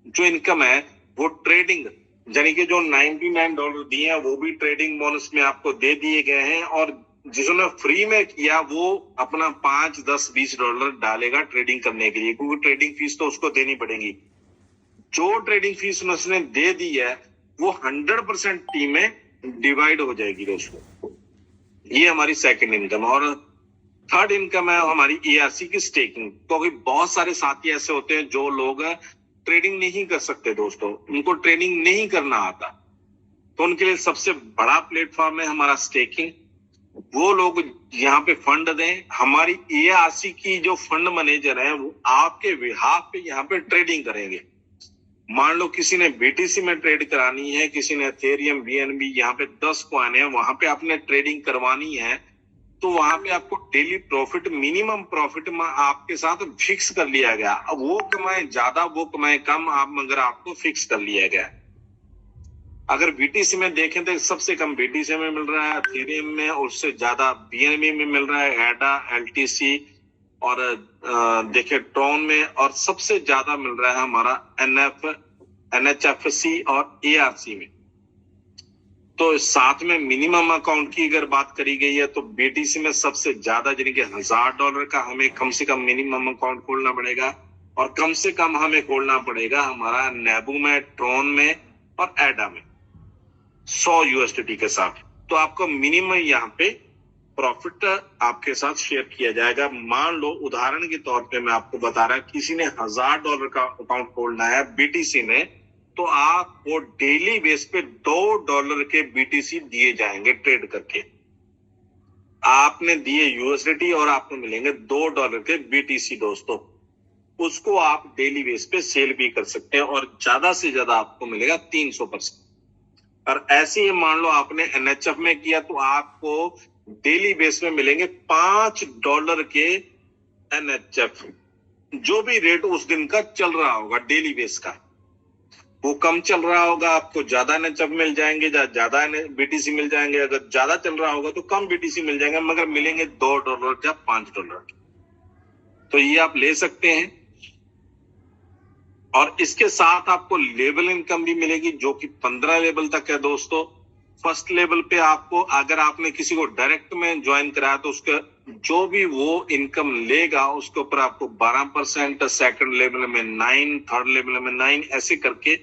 जो इनकम है वो ट्रेडिंग यानी कि जो $99 दिए हैं वो भी ट्रेडिंग बोनस में आपको दे दिए गए हैं, और जिसने फ्री में किया वो अपना $5, $10, $20 डालेगा ट्रेडिंग करने के लिए, क्योंकि ट्रेडिंग फीस तो उसको देनी पड़ेगी। जो ट्रेडिंग फीस उसने दे दी है वो 100% टीम में डिवाइड हो जाएगी दोस्तों। ये हमारी सेकंड इनकम। और थर्ड इनकम है हमारी ARC की स्टेकिंग। क्योंकि बहुत सारे साथी ऐसे होते हैं जो लोग ट्रेडिंग नहीं कर सकते दोस्तों, उनको ट्रेडिंग नहीं करना आता, तो उनके लिए सबसे बड़ा प्लेटफॉर्म है हमारा स्टेकिंग। वो लोग यहाँ पे फंड दें, हमारी ARC की जो फंड मैनेजर है वो आपके बिहाफ पे यहाँ पे ट्रेडिंग करेंगे। मान लो किसी ने BTC में ट्रेड करानी है, किसी ने एथेरियम, BNB, यहाँ पे 10 कॉइन है, वहां पे आपने ट्रेडिंग करवानी है, तो वहां पे आपको डेली प्रॉफिट, मिनिमम प्रॉफिट में आपके साथ फिक्स कर लिया गया। अब वो कमाए ज्यादा, वो कमाए कम, आप मगर आपको फिक्स कर लिया गया। अगर BTC में देखें तो सबसे कम BTC में मिल रहा है, एथेरियम में, और उससे ज्यादा BNB में मिल रहा है, एडा, LTC, और देखे ट्रॉन में, और सबसे ज्यादा मिल रहा है हमारा NHFC और ARC में। तो साथ में मिनिमम अकाउंट की अगर बात करी गई है तो BTC में सबसे ज्यादा यानी कि $1,000 का हमें कम से कम मिनिमम अकाउंट खोलना पड़ेगा, और कम से कम हमें खोलना पड़ेगा हमारा नेबू में, ट्रॉन में और एडा में $100 USDT के साथ। तो आपको मिनिमम यहाँ पे प्रॉफिट आपके साथ शेयर किया जाएगा। मान लो उदाहरण के तौर पे मैं आपको बता रहा, किसी ने $1,000 का अकाउंट खोलना है BTC में, तो आपको डेली बेस पे $2 के BTC दिए जाएंगे ट्रेड करके। आपने दिए USDT और आपको मिलेंगे $2 के BTC दोस्तों। उसको आप डेली बेस पे सेल भी कर सकते हैं, और ज्यादा से ज्यादा आपको मिलेगा 300%। और ऐसे ही मान लो आपने NHF में किया तो आपको डेली बेस में मिलेंगे $5 के NHF, जो भी रेट उस दिन का चल रहा होगा डेली बेस का। वो कम चल रहा होगा आपको ज्यादा NHF मिल जाएंगे, ज्यादा BTC मिल जाएंगे, अगर ज्यादा चल रहा होगा तो कम BTC मिल जाएंगे, मगर मिलेंगे $2 या $5। तो ये आप ले सकते हैं। और इसके साथ आपको लेवल इनकम भी मिलेगी जो कि 15 लेवल तक है दोस्तों। फर्स्ट लेवल पे आपको, अगर आपने किसी को डायरेक्ट में ज्वाइन कराया तो उसका जो भी वो इनकम लेगा उसके ऊपर आपको 12%, सेकंड लेवल में 9, थर्ड लेवल में 9, ऐसे करके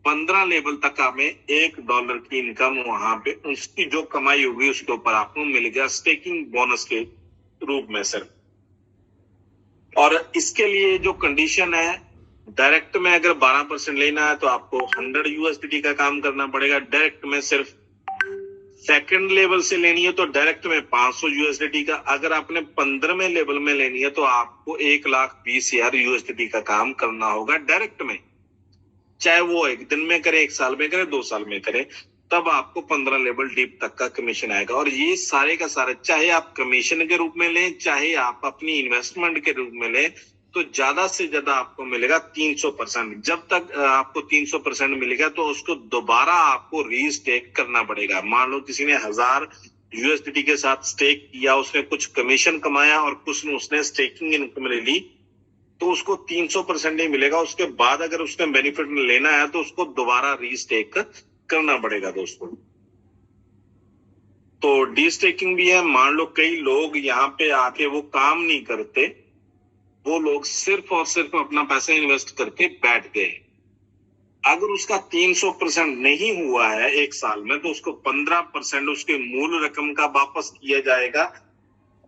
15 लेवल तक हमें $1 की इनकम वहां पे उसकी जो कमाई होगी उसके ऊपर आपको मिलेगा स्टेकिंग बोनस के रूप में सर। और इसके लिए जो कंडीशन है, डायरेक्ट में अगर 12% लेना है तो आपको $100 का काम करना पड़ेगा। डायरेक्ट में सिर्फ सेकंड लेवल से लेनी है तो डायरेक्ट में $500 का। अगर आपने 15वें लेवल में लेनी है तो आपको $1,20,000 का काम करना होगा डायरेक्ट में, चाहे वो एक दिन में करे, एक साल में करे, 2 साल में करे, तब आपको 15 लेवल डीप तक का कमीशन आएगा। और ये सारे का सारे चाहे आप कमीशन के रूप में लें, चाहे आप अपनी इन्वेस्टमेंट के रूप में लें, तो ज्यादा से ज्यादा आपको मिलेगा 300%। जब तक आपको 300% मिलेगा तो उसको दोबारा आपको रीस्टेक करना पड़ेगा। मान लो किसी ने $1,000 के साथ स्टेक किया, उसने कुछ कमीशन कमाया और कुछ उसने स्टेकिंग इनकम ले ली, तो उसको 300% नहीं मिलेगा। उसके बाद अगर उसने बेनिफिट लेना है तो उसको दोबारा रीस्टेक करना पड़ेगा दोस्तों। तो डी स्टेकिंग भी है। मान लो कई लोग यहाँ पे आके वो काम नहीं करते, वो लोग सिर्फ और सिर्फ अपना पैसा इन्वेस्ट करके बैठ गए। अगर उसका 300% नहीं हुआ है एक साल में तो उसको 15% उसके मूल रकम का वापस किया जाएगा।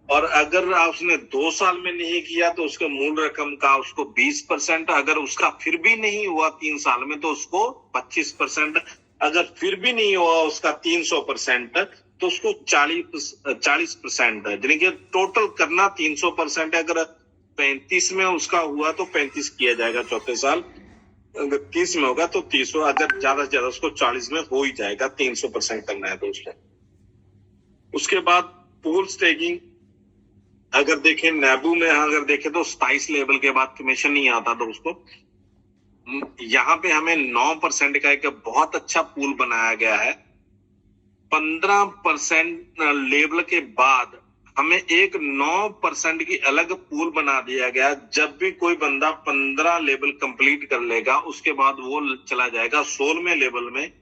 और अगर उसने 2 साल में नहीं किया तो उसके मूल रकम का उसको 20%, अगर उसका फिर भी नहीं हुआ 3 साल में तो उसको 25%, अगर फिर भी नहीं हुआ उसका 300% तो उसको 40%, यानी कि टोटल करना 300%। अगर 35 में उसका हुआ तो 35 किया जाएगा चौथे साल, अगर 30 में होगा तो 30, अगर ज्यादा से ज्यादा उसको 40 में हो ही जाएगा। 300% करना है दोस्तों। उसके बाद पूल स्टेकिंग अगर देखें नैबू में, अगर देखें तो 27 लेवल के बाद कमीशन नहीं आता दोस्तों। यहाँ पे हमें 9% का एक बहुत अच्छा पूल बनाया गया है। 15% लेवल के बाद हमें एक 9% की अलग पूल बना दिया गया। जब भी कोई बंदा 15 लेवल कंप्लीट कर लेगा उसके बाद वो चला जाएगा 16वें लेवल में।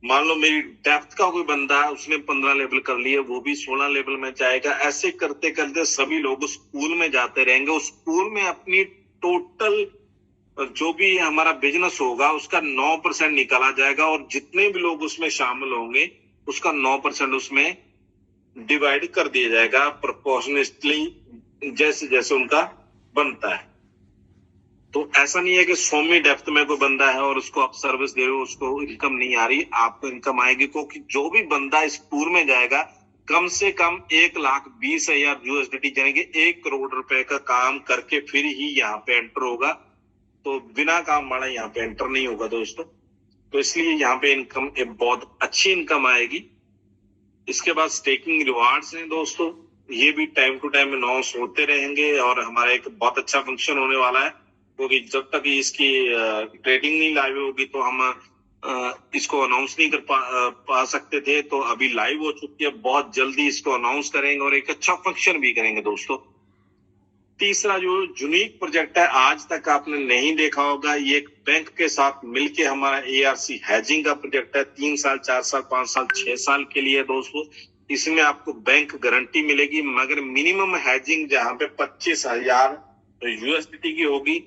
मान लो मेरी डेप्थ का कोई बंदा है, उसने 15 लेवल कर लिए, वो भी 16 लेवल में जाएगा। ऐसे करते करते सभी लोग उस पूल में जाते रहेंगे। उस पूल में अपनी टोटल जो भी हमारा बिजनेस होगा उसका 9% निकाला जाएगा और जितने भी लोग उसमें शामिल होंगे उसका 9% उसमें डिवाइड कर दिया जाएगा प्रोपोर्शनली जैसे जैसे उनका बनता है। तो ऐसा नहीं है कि 100वीं डेप्थ में कोई बंदा है और उसको आप सर्विस दे रहे हो, उसको इनकम नहीं आ रही, आपको इनकम आएगी। क्योंकि जो भी बंदा इस पूल में जाएगा कम से कम $1,20,000 यानी कि $1 करोड़ का काम करके फिर ही यहाँ पे एंटर होगा। तो बिना काम वाला यहाँ पे एंटर नहीं होगा दोस्तों। तो इसलिए यहाँ पे इनकम बहुत अच्छी इनकम आएगी। इसके बाद स्टेकिंग रिवार्ड्स हैं दोस्तों, ये भी टाइम टू टाइम अनाउंस होते रहेंगे और हमारा एक बहुत अच्छा फंक्शन होने वाला है। क्योंकि जब तक इसकी ट्रेडिंग नहीं लाइव होगी तो हम इसको अनाउंस नहीं कर पा सकते थे। तो अभी लाइव हो चुकी है, बहुत जल्दी इसको अनाउंस करेंगे और एक अच्छा फंक्शन भी करेंगे दोस्तों। तीसरा जो यूनिक प्रोजेक्ट है आज तक आपने नहीं देखा होगा, ये एक बैंक के साथ मिलके हमारा ARC हैजिंग का प्रोजेक्ट है। 3 साल, 4 साल, 5 साल, 6 साल के लिए दोस्तों। इसमें आपको बैंक गारंटी मिलेगी, मगर मिनिमम हैजिंग जहां पे $25,000 की होगी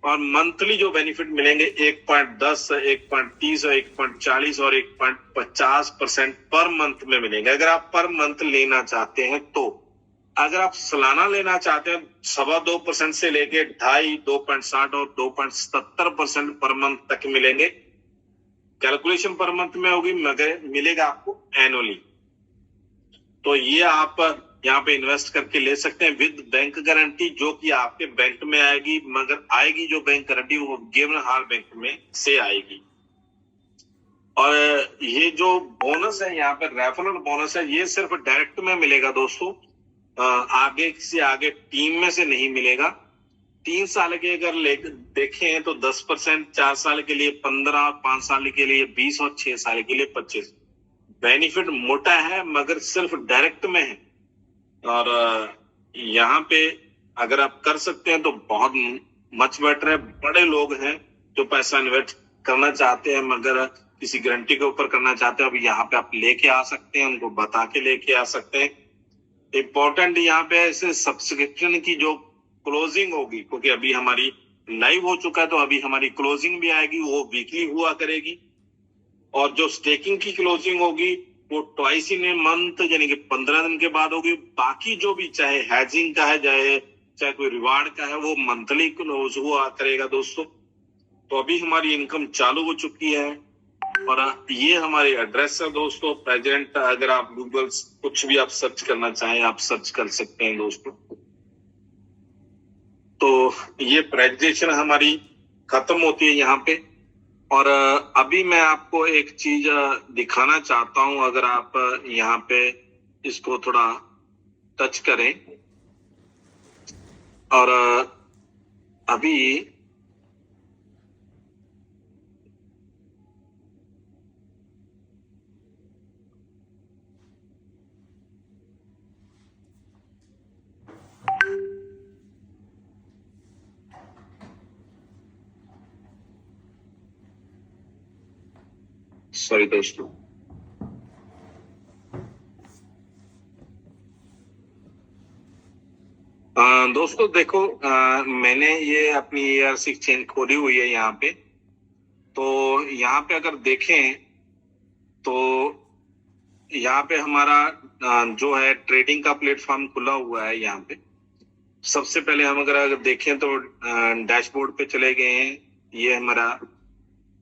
और मंथली जो बेनिफिट मिलेंगे 1.10, 1.30, 1.40 और 1.50% पर मंथ में मिलेंगे। अगर आप पर मंथ लेना चाहते हैं तो, अगर आप सालाना लेना चाहते हैं 2.25% से लेके 2.5, 2.60 और 2.70% पर मंथ तक मिलेंगे। कैलकुलेशन पर मंथ में होगी मगर मिलेगा आपको एनुअली। तो ये आप यहाँ पे इन्वेस्ट करके ले सकते हैं विद बैंक गारंटी, जो कि आपके बैंक में आएगी, मगर आएगी जो बैंक गारंटी वो गिवन हाल बैंक में से आएगी। और ये जो बोनस है यहाँ पे रेफरल बोनस है, ये सिर्फ डायरेक्ट में मिलेगा दोस्तों, आगे किसी आगे टीम में से नहीं मिलेगा। 3 साल के अगर देखें तो 10%, 4 साल के लिए 15, 5 साल के लिए 20 और 6 साल के लिए 25। बेनिफिट मोटा है मगर सिर्फ डायरेक्ट में है। और यहाँ पे अगर आप कर सकते हैं तो बहुत मच बेटर है। बड़े लोग हैं जो पैसा इन्वेस्ट करना चाहते हैं मगर किसी गारंटी के ऊपर करना चाहते हैं, अब यहाँ पे आप लेके आ सकते हैं, उनको बता के लेके आ सकते हैं। इम्पोर्टेंट यहाँ पे ऐसे सब्सक्रिप्शन की जो क्लोजिंग होगी, क्योंकि अभी हमारी लाइव हो चुका है, तो अभी हमारी क्लोजिंग भी आएगी, वो वीकली हुआ करेगी। और जो स्टेकिंग की क्लोजिंग होगी वो ट्वाइस इन ए मंथ यानी कि 15 दिन के बाद होगी। बाकी जो भी चाहे हैजिंग का है चाहे कोई रिवार्ड का है वो मंथली क्लोज हुआ करेगा दोस्तों। तो अभी हमारी इनकम चालू हो चुकी है और ये हमारी एड्रेस है दोस्तों। प्रेजेंट अगर आप गूगल कुछ भी आप सर्च करना चाहें आप सर्च कर सकते हैं दोस्तों। तो ये प्रेजेंटेशन हमारी खत्म होती है यहाँ पे। और अभी मैं आपको एक चीज दिखाना चाहता हूं, अगर आप यहाँ पे इसको थोड़ा टच करें। और अभी सॉरी दोस्तों, दोस्तों देखो, मैंने ये अपनी ARC एक्सचेंज खोली हुई है यहाँ पे। तो यहाँ पे अगर देखें तो यहाँ पे हमारा जो है ट्रेडिंग का प्लेटफॉर्म खुला हुआ है। यहाँ पे सबसे पहले हम अगर देखें तो डैशबोर्ड पे चले गए हैं, ये हमारा।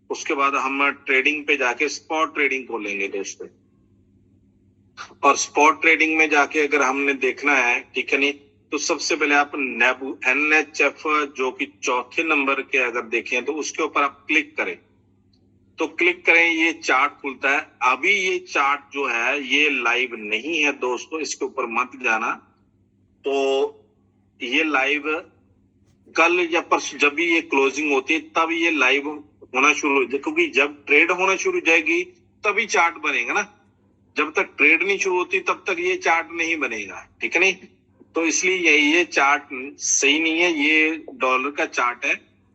उसके बाद हम ट्रेडिंग पे जाके स्पॉट ट्रेडिंग खोलेंगे दोस्तों। और स्पॉट ट्रेडिंग में जाके अगर हमने देखना है, ठीक है नहीं, तो सबसे पहले आप NHF जो कि चौथे नंबर के अगर देखें तो उसके ऊपर आप क्लिक करें। तो क्लिक करें, ये चार्ट खुलता है। अभी ये चार्ट जो है ये लाइव नहीं है दोस्तों, इसके ऊपर मत जाना। तो ये लाइव कल या परसों जब भी ये क्लोजिंग होती है तब ये लाइव होना शुरू हो जाए, क्योंकि जब ट्रेड होना शुरू हो जाएगी तभी चार्ट बनेगा ना। जब तक ट्रेड नहीं शुरू होती तब तक ये चार्ट नहीं बनेगा, ठीक है नहीं। तो इसलिए ये चार्ट सही नहीं है, ये डॉलर का चार्ट है।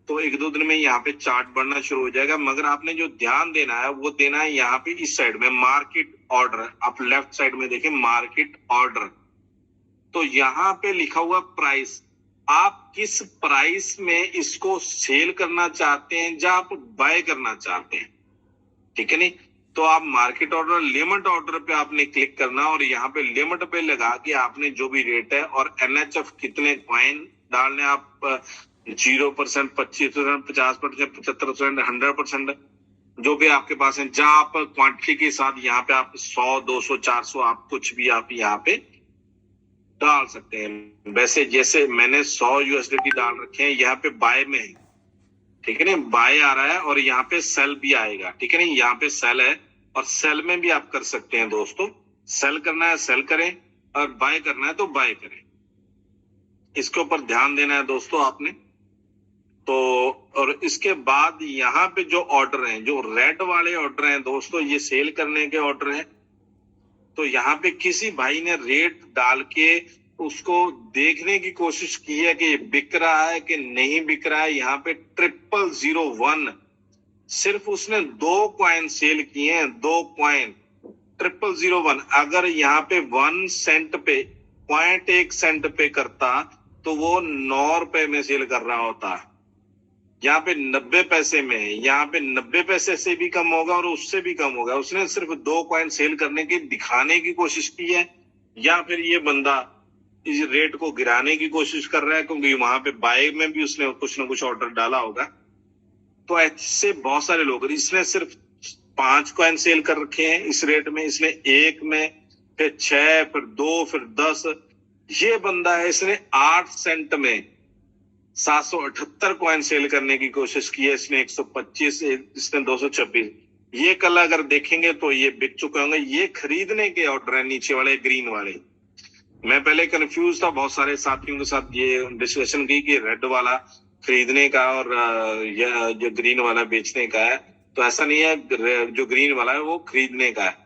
तो 1-2 दिन में यहाँ पे चार्ट बढ़ना शुरू हो जाएगा। मगर आपने जो ध्यान देना है वो देना है यहाँ पे इस साइड में मार्केट ऑर्डर। आप लेफ्ट साइड में देखें मार्केट ऑर्डर, तो यहाँ पे लिखा हुआ प्राइस। आप किस प्राइस में इसको सेल करना चाहते हैं या आप बाय करना चाहते हैं, ठीक है नहीं। तो आप मार्केट ऑर्डर लिमिट ऑर्डर पे आपने क्लिक करना और यहाँ पे लिमिट पे लगा के आपने जो भी रेट है और NHF कितने कॉइन डालने, आप 0%, 25%, 50%, 75%, 100%, जो भी आपके पास है। जहां आप क्वांटिटी के साथ यहाँ पे आप 100, 200, 400 आप कुछ भी आप यहाँ पे डाल सकते हैं। वैसे जैसे मैंने 100 USDT डाल रखे हैं, यहाँ पे बाय में है, ठीक है ना, बाय आ रहा है और यहाँ पे सेल भी आएगा, ठीक है ना। यहाँ पे सेल है और सेल में भी आप कर सकते हैं दोस्तों। सेल करना है सेल करें और बाय करना है तो बाय करें। इसके ऊपर ध्यान देना है दोस्तों आपने। तो और इसके बाद यहाँ पे जो ऑर्डर हैं, जो रेड वाले ऑर्डर हैं दोस्तों, ये सेल करने के ऑर्डर हैं। तो यहाँ पे किसी भाई ने रेट डाल के उसको देखने की कोशिश की है कि बिक रहा है कि नहीं बिक रहा है। यहाँ पे 0001 सिर्फ उसने 2 कॉइन सेल किए हैं, 2 कॉइन 0001। अगर यहाँ पे 1 सेंट पे 0.1 सेंट पे करता तो वो 9 रुपए में सेल कर रहा होता। यहाँ पे 90 पैसे में, यहाँ पे 90 पैसे से भी कम होगा और उससे भी कम होगा। उसने सिर्फ 2 कॉइन सेल करने की दिखाने की कोशिश की है, या फिर ये बंदा इस रेट को गिराने की कोशिश कर रहा है, क्योंकि वहां पे बाय में भी उसने कुछ ना कुछ ऑर्डर डाला होगा। तो ऐसे बहुत सारे लोग, इसने सिर्फ 5 कॉइन सेल कर रखे हैं इस रेट में, इसने 1 में, फिर 6, फिर 2, फिर 10। ये बंदा है, इसने 8 सेंट में 778 कॉइन सेल करने की कोशिश की है। इसने 125, इसने 226। ये कल अगर देखेंगे तो ये बिक चुके होंगे। ये खरीदने के ऑर्डर है, नीचे वाले ग्रीन वाले। मैं पहले कंफ्यूज था, बहुत सारे साथियों के साथ ये डिस्कशन की कि रेड वाला खरीदने का और जो ग्रीन वाला बेचने का है। तो ऐसा नहीं है, जो ग्रीन वाला है वो खरीदने का है।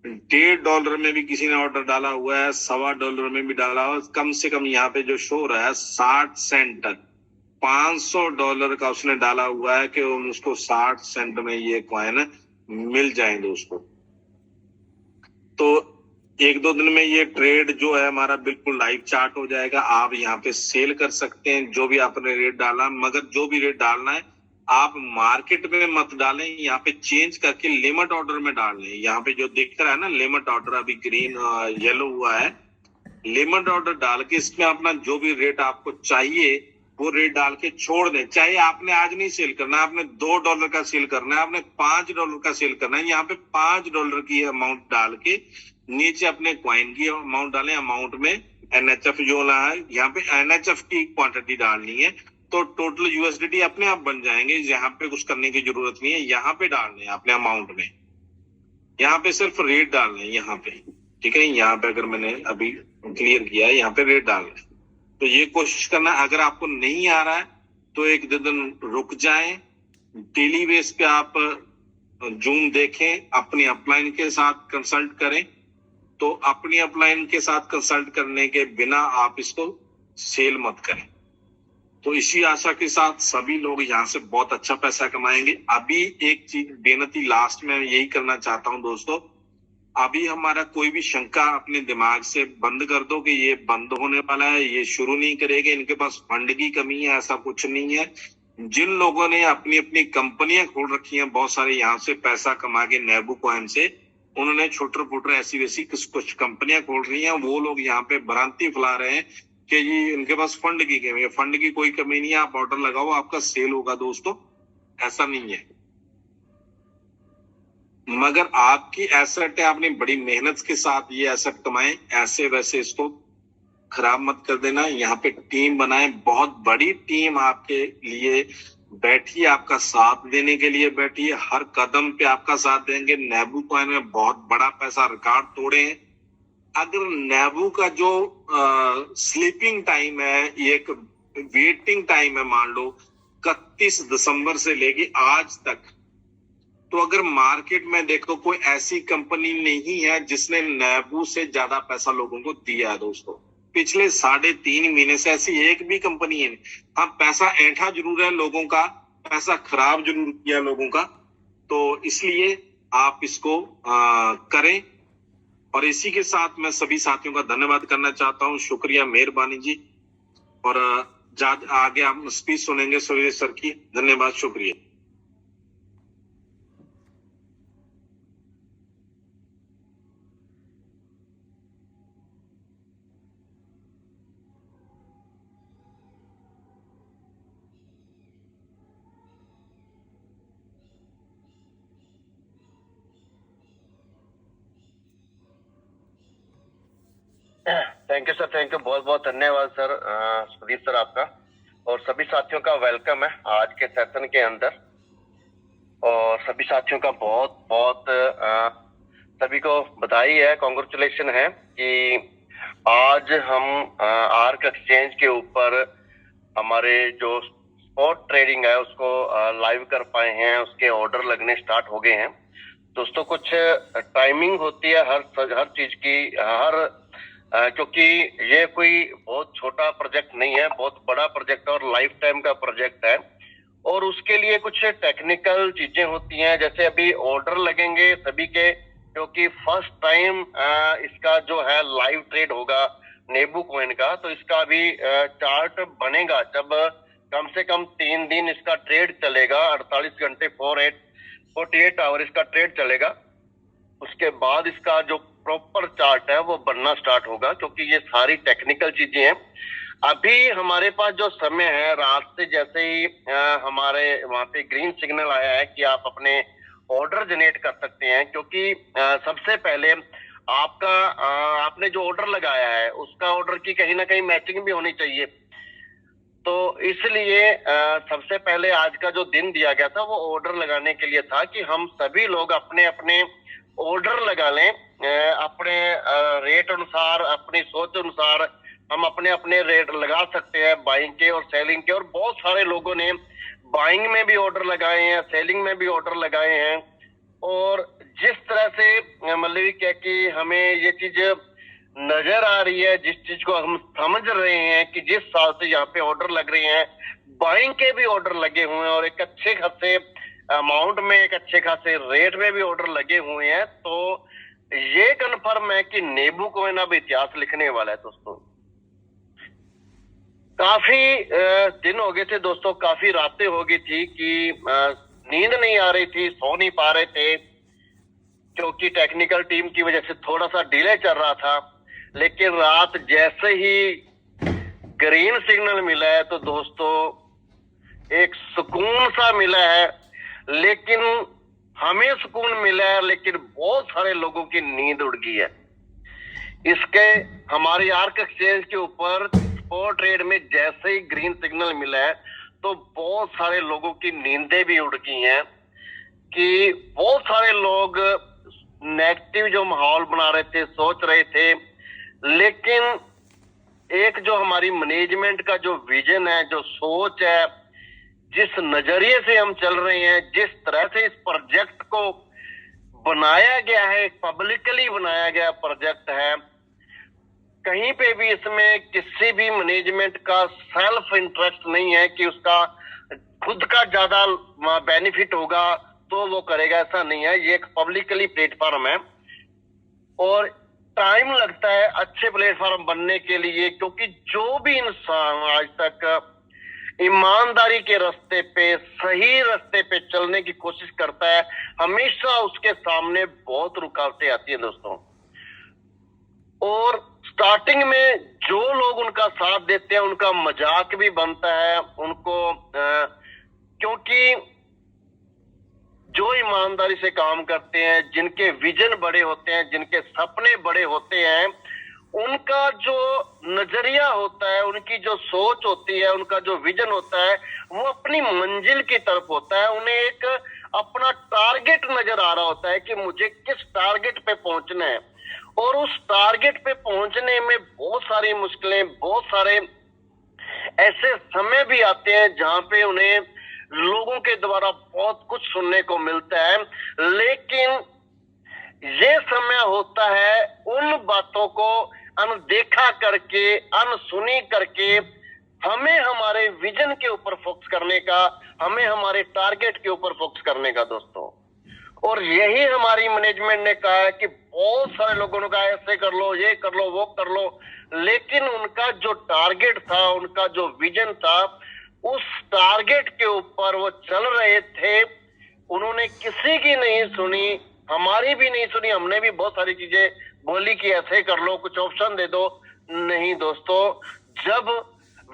$1.5 में भी किसी ने ऑर्डर डाला हुआ है, $1.25 में भी डाला हुआ है। कम से कम यहाँ पे जो शो रहा है 60 सेंट, $500 का उसने डाला हुआ है कि उसको 60 सेंट में ये कॉइन मिल जाए दोस्तों। तो एक दो दिन में ये ट्रेड जो है हमारा बिल्कुल लाइव चार्ट हो जाएगा। आप यहाँ पे सेल कर सकते हैं जो भी आपने रेट डाला, मगर जो भी रेट डालना है आप मार्केट में मत डालें, यहाँ पे चेंज करके लिमिट ऑर्डर में डाल लें। यहाँ पे जो दिख रहा है ना लिमिट ऑर्डर, अभी ग्रीन येलो हुआ है, लिमिट ऑर्डर डाल के इसमें अपना जो भी रेट आपको चाहिए वो रेट डाल के छोड़ दें। चाहे आपने आज नहीं सेल करना, आपने $2 का सेल करना है, आपने $5 का सेल करना है, यहाँ पे $5 की अमाउंट डाल के नीचे अपने क्वाइन की अमाउंट डालें। अमाउंट में एनएचएफ जो ला है, यहाँ पे एनएचएफ की क्वांटिटी डालनी है, तो टोटल यूएसडीटी अपने आप बन जाएंगे। यहाँ पे कुछ करने की जरूरत नहीं है, यहाँ पे डालने अपने अमाउंट में, यहाँ पे सिर्फ रेट डालने हैं यहाँ पे, ठीक है। यहाँ पे अगर मैंने अभी क्लियर किया है, यहाँ पे रेट डालना है, तो ये कोशिश करना। अगर आपको नहीं आ रहा है तो एक दो दिन रुक जाएं, डेली बेस पे आप जूम देखें, अपनी अपलाइन के साथ कंसल्ट करें। तो अपनी अपलाइन के साथ कंसल्ट करने के बिना आप इसको सेल मत करें। तो इसी आशा के साथ सभी लोग यहाँ से बहुत अच्छा पैसा कमाएंगे। अभी एक चीज बेनती लास्ट में यही करना चाहता हूँ दोस्तों, अभी हमारा कोई भी शंका अपने दिमाग से बंद कर दो कि ये बंद होने वाला है, ये शुरू नहीं करेंगे, इनके पास फंड की कमी है, ऐसा कुछ नहीं है। जिन लोगों ने अपनी अपनी कंपनियां खोल रखी हैं, बहुत सारे यहाँ से पैसा कमा के नेबू कॉइन से, उन्होंने छोटर फुटर ऐसी वैसी कुछ कंपनियां खोल रही हैं, वो लोग यहाँ पे भ्रांति फैला रहे हैं कि ये इनके पास फंड की कमी है। फंड की कोई कमी नहीं है, आप ऑर्डर लगाओ, आपका सेल होगा दोस्तों, ऐसा नहीं है। मगर आपकी एसेट है, आपने बड़ी मेहनत के साथ ये एसेट कमाए, ऐसे वैसे इसको खराब मत कर देना। यहाँ पे टीम बनाए, बहुत बड़ी टीम आपके लिए बैठी है, आपका साथ देने के लिए बैठी है, हर कदम पे आपका साथ देंगे। नेबू कॉइन में बहुत बड़ा पैसा रिकॉर्ड तोड़े हैं। अगर नेबू का जो स्लीपिंग टाइम है, एक वेटिंग टाइम है, मान लो 31 दिसंबर से लेके आज तक, तो अगर मार्केट में देखो कोई ऐसी कंपनी नहीं है जिसने नेबू से ज्यादा पैसा लोगों को दिया है दोस्तों। पिछले 3.5 महीने से ऐसी एक भी कंपनी है। हाँ, पैसा ऐंठा जरूर है लोगों का, पैसा खराब जरूर किया लोगों का, तो इसलिए आप इसको करें। और इसी के साथ मैं सभी साथियों का धन्यवाद करना चाहता हूँ। शुक्रिया, मेहरबानी जी। और आगे आप स्पीच सुनेंगे सुरेश सर की। धन्यवाद, शुक्रिया। Thank you sir, thank you, बहुत बहुत धन्यवाद सर, सुदीप सर आपका। और सभी साथियों का वेलकम है आज के सेशन के अंदर। और सभी साथियों का बहुत बहुत सभी को बधाई है, कॉन्ग्रेचुलेशन है कि आज हम आर्क एक्सचेंज के ऊपर हमारे जो स्पॉट ट्रेडिंग है उसको लाइव कर पाए हैं, उसके ऑर्डर लगने स्टार्ट हो गए हैं। दोस्तों, कुछ टाइमिंग होती है हर चीज की, क्योंकि ये कोई बहुत छोटा प्रोजेक्ट नहीं है, बहुत बड़ा प्रोजेक्ट है और लाइफ टाइम का प्रोजेक्ट है। और उसके लिए कुछ टेक्निकल चीजें होती हैं, जैसे अभी ऑर्डर लगेंगे सभी के, क्योंकि फर्स्ट टाइम इसका जो है लाइव ट्रेड होगा नेबू कॉइन का। तो इसका अभी चार्ट बनेगा जब कम से कम 3 दिन इसका ट्रेड चलेगा, 48 घंटे 48 आवर इसका ट्रेड चलेगा। उसके बाद इसका जो प्रॉपर चार्ट है वो बनना स्टार्ट होगा, क्योंकि ये सारी टेक्निकल चीजें हैं। अभी हमारे पास जो समय है, रात से जैसे ही हमारे वहां पे ग्रीन सिग्नल आया है कि आप अपने ऑर्डर जनरेट कर सकते हैं, क्योंकि सबसे पहले आपने जो ऑर्डर लगाया है उसका ऑर्डर की कहीं ना कहीं मैचिंग भी होनी चाहिए। तो इसलिए सबसे पहले आज का जो दिन दिया गया था वो ऑर्डर लगाने के लिए था कि हम सभी लोग अपने अपने ऑर्डर लगा लें, अपने रेट अनुसार, अपनी सोच अनुसार हम अपने अपने रेट लगा सकते हैं बाइंग के और सेलिंग के। और बहुत सारे लोगों ने बाइंग में भी ऑर्डर लगाए हैं, सेलिंग में भी ऑर्डर लगाए हैं। और जिस तरह से मतलब क्या कि हमें ये चीज नजर आ रही है, जिस चीज को हम समझ रहे हैं कि जिस साल से यहाँ पे ऑर्डर लग रहे हैं, बाइंग के भी ऑर्डर लगे हुए हैं और एक अच्छे खासे अमाउंट में, एक अच्छे खासे रेट में भी ऑर्डर लगे हुए हैं। तो ये कन्फर्म है कि नेबू कॉइन अब इतिहास लिखने वाला है दोस्तों। काफी दिन हो गए थे दोस्तों, काफी रातें हो गई थी कि नींद नहीं आ रही थी, सो नहीं पा रहे थे, क्योंकि टेक्निकल टीम की वजह से थोड़ा सा डिले चल रहा था। लेकिन रात जैसे ही ग्रीन सिग्नल मिला है तो दोस्तों एक सुकून सा मिला है। लेकिन हमें सुकून मिला है, लेकिन बहुत सारे लोगों की नींद उड़ गई है। इसके हमारी आर्क एक्सचेंज के ऊपर स्पॉट ट्रेड में जैसे ही ग्रीन सिग्नल मिला है तो बहुत सारे लोगों की नींदें भी उड़ गई हैं कि बहुत सारे लोग नेगेटिव जो माहौल बना रहे थे, सोच रहे थे। लेकिन एक जो हमारी मैनेजमेंट का जो विजन है, जो सोच है, जिस नजरिए से हम चल रहे हैं, जिस तरह से इस प्रोजेक्ट को बनाया गया है, पब्लिकली बनाया गया प्रोजेक्ट है, कहीं पे भी इसमें किसी भी मैनेजमेंट का सेल्फ इंटरेस्ट नहीं है कि उसका खुद का ज्यादा बेनिफिट होगा तो वो करेगा, ऐसा नहीं है। ये एक पब्लिकली प्लेटफॉर्म है और टाइम लगता है अच्छे प्लेटफॉर्म बनने के लिए, क्योंकि जो भी इंसान आज तक ईमानदारी के रास्ते पे, सही रास्ते पे चलने की कोशिश करता है, हमेशा उसके सामने बहुत रुकावटें आती हैं दोस्तों। और स्टार्टिंग में जो लोग उनका साथ देते हैं उनका मजाक भी बनता है उनको, क्योंकि जो ईमानदारी से काम करते हैं, जिनके विजन बड़े होते हैं, जिनके सपने बड़े होते हैं, उनका जो नजरिया होता है, उनकी जो सोच होती है, उनका जो विजन होता है, वो अपनी मंजिल की तरफ होता है। उन्हें एक अपना टारगेट नजर आ रहा होता है कि मुझे किस टारगेट पे पहुंचना है। और उस टारगेट पे पहुंचने में बहुत सारी मुश्किलें, बहुत सारे ऐसे समय भी आते हैं जहां पे उन्हें लोगों के द्वारा बहुत कुछ सुनने को मिलता है। लेकिन ये समय होता है उन बातों को अनदेखा करके, अनसुनी करके हमें हमारे विजन के ऊपर फोकस करने का, हमें हमारे टारगेट के ऊपर फोकस करने का दोस्तों। और यही हमारी मैनेजमेंट ने कहा है कि बहुत सारे लोगों ने कहा ऐसे कर लो, ये कर लो, वो कर लो, लेकिन उनका जो टारगेट था, उनका जो विजन था, उस टारगेट के ऊपर वो चल रहे थे। उन्होंने किसी की नहीं सुनी, हमारी भी नहीं सुनी। हमने भी बहुत सारी चीजें बोली कि ऐसे कर लो, कुछ ऑप्शन दे दो। नहीं दोस्तों, जब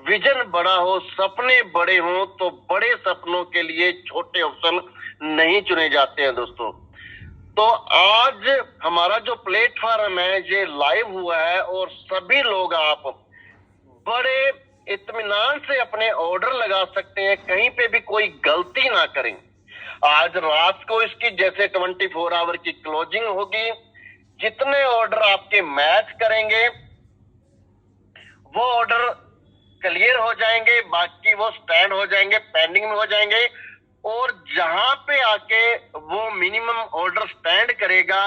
विजन बड़ा हो, सपने बड़े हो, तो बड़े सपनों के लिए छोटे ऑप्शन नहीं चुने जाते हैं दोस्तों। तो आज हमारा जो प्लेटफॉर्म है ये लाइव हुआ है और सभी लोग आप बड़े इत्मीनान से अपने ऑर्डर लगा सकते हैं, कहीं पे भी कोई गलती ना करें। आज रात को इसकी जैसे 24 आवर की क्लोजिंग होगी, जितने ऑर्डर आपके मैच करेंगे वो ऑर्डर क्लियर हो जाएंगे, बाकी वो स्टैंड हो जाएंगे, पेंडिंग में हो जाएंगे। और जहां पे आके वो मिनिमम ऑर्डर स्टैंड करेगा,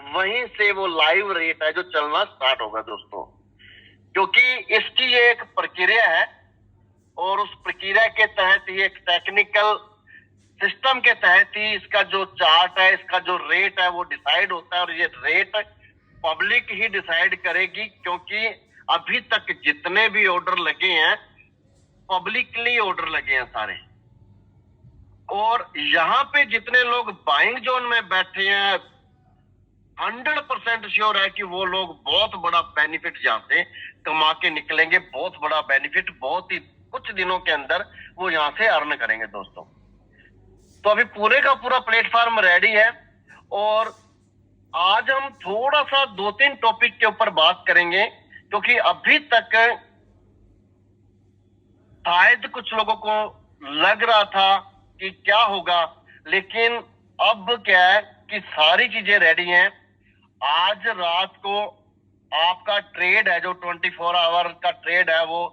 वहीं से वो लाइव रेट है जो चलना स्टार्ट होगा दोस्तों। क्योंकि इसकी ये एक प्रक्रिया है और उस प्रक्रिया के तहत ही, एक टेक्निकल सिस्टम के तहत ही इसका जो चार्ट है, इसका जो रेट है वो डिसाइड होता है। और ये रेट पब्लिक ही डिसाइड करेगी, क्योंकि अभी तक जितने भी ऑर्डर लगे हैं पब्लिकली ऑर्डर लगे हैं सारे। और यहाँ पे जितने लोग बाइंग जोन में बैठे हैं 100% श्योर है कि वो लोग बहुत बड़ा बेनिफिट यहाँ से कमा के निकलेंगे। बहुत बड़ा बेनिफिट बहुत ही कुछ दिनों के अंदर वो यहाँ से अर्न करेंगे दोस्तों। तो अभी पूरे का पूरा प्लेटफॉर्म रेडी है और आज हम थोड़ा सा 2-3 टॉपिक के ऊपर बात करेंगे, क्योंकि अभी तक शायद कुछ लोगों को लग रहा था कि क्या होगा, लेकिन अब क्या है कि सारी चीजें रेडी हैं। आज रात को आपका ट्रेड है जो 24 आवर का ट्रेड है वो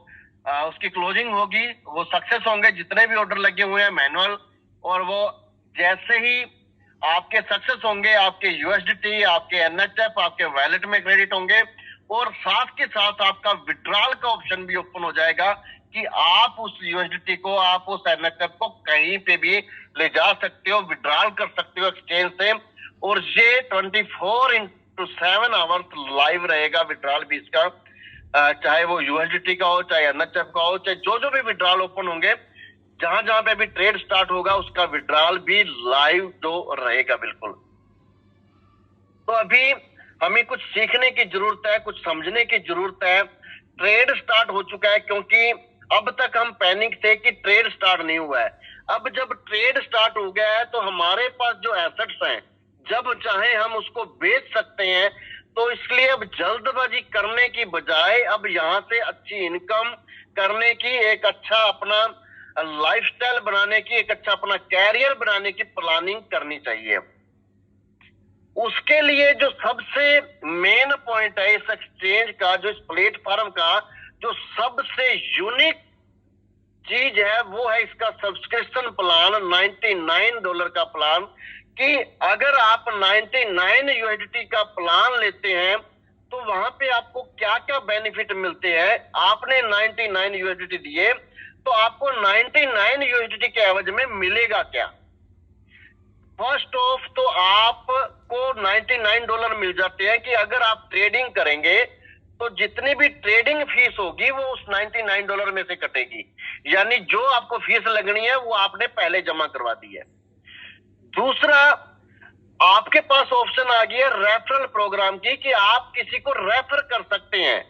उसकी क्लोजिंग होगी, वो सक्सेस होंगे जितने भी ऑर्डर लगे हुए हैं मैनुअल। और वो जैसे ही आपके सक्सेस होंगे, आपके यूएसडीटी, आपके एनएचएफ आपके वैलेट में क्रेडिट होंगे। और साथ के साथ आपका विड्रॉल का ऑप्शन भी ओपन हो जाएगा कि आप उस यूएसडीटी को, आप उस एनएचएफ को कहीं पे भी ले जा सकते हो, विड्रॉल कर सकते हो एक्सचेंज से। और ये टू 7 आवर्स लाइव रहेगा विड्रॉल भी इसका, चाहे वो यूएसडीटी का हो, चाहे एनएचएफ का हो, चाहे जो जो भी विड्रॉल ओपन होंगे, जहां जहां पे अभी ट्रेड स्टार्ट होगा उसका विड्रॉल भी लाइव जो रहेगा बिल्कुल। तो अभी हमें कुछ सीखने की जरूरत है, कुछ समझने की जरूरत है। ट्रेड स्टार्ट हो चुका है, क्योंकि अब तक हम पैनिक थे कि ट्रेड स्टार्ट नहीं हुआ है। अब जब ट्रेड स्टार्ट हो गया है तो हमारे पास जो एसेट्स हैं, जब चाहे हम उसको बेच सकते हैं। तो इसलिए अब जल्दबाजी करने की बजाय अब यहाँ से अच्छी इनकम करने की, एक अच्छा अपना लाइफस्टाइल बनाने की, एक अच्छा अपना कैरियर बनाने की प्लानिंग करनी चाहिए। उसके लिए जो सबसे मेन पॉइंट है इस एक्सचेंज का, जो इस प्लेटफॉर्म का जो सबसे यूनिक चीज है, वो है इसका सब्सक्रिप्शन प्लान, $99 का प्लान। कि अगर आप 99 यूएसडीटी का प्लान लेते हैं तो वहां पे आपको क्या क्या बेनिफिट मिलते हैं। आपने 99 यूएसडीटी दिए तो आपको 99 यूएसडीटी के एवज में मिलेगा क्या। फर्स्ट ऑफ तो आपको $99 मिल जाते हैं कि अगर आप ट्रेडिंग करेंगे तो जितनी भी ट्रेडिंग फीस होगी वो उस $99 में से कटेगी, यानी जो आपको फीस लगनी है वो आपने पहले जमा करवा दी है। दूसरा, आपके पास ऑप्शन आ गया रेफरल प्रोग्राम की, कि आप किसी को रेफर कर सकते हैं।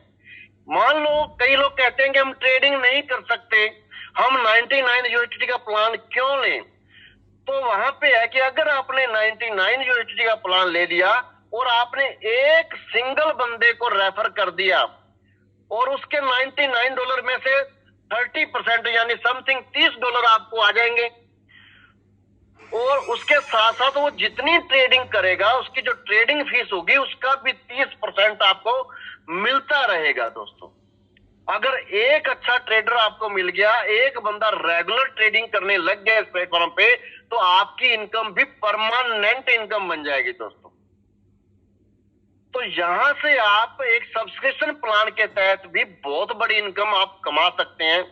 मान लो कई लोग कहते हैं कि हम ट्रेडिंग नहीं कर सकते, हम 99 यूएसडी का प्लान क्यों लें। तो वहां पे है कि अगर आपने 99 यूएसडी का प्लान ले लिया और आपने एक सिंगल बंदे को रेफर कर दिया और उसके $99 में से 30% यानी समथिंग $30 आपको आ जाएंगे, और उसके साथ साथ वो जितनी ट्रेडिंग करेगा उसकी जो ट्रेडिंग फीस होगी उसका भी 30% आपको मिलता रहेगा। दोस्तों, अगर एक अच्छा ट्रेडर आपको मिल गया, एक बंदा रेगुलर ट्रेडिंग करने लग गया इस प्लेटफॉर्म पे, तो आपकी इनकम भी परमानेंट इनकम बन जाएगी। दोस्तों, तो यहां से आप एक सब्सक्रिप्शन प्लान के तहत भी बहुत बड़ी इनकम आप कमा सकते हैं।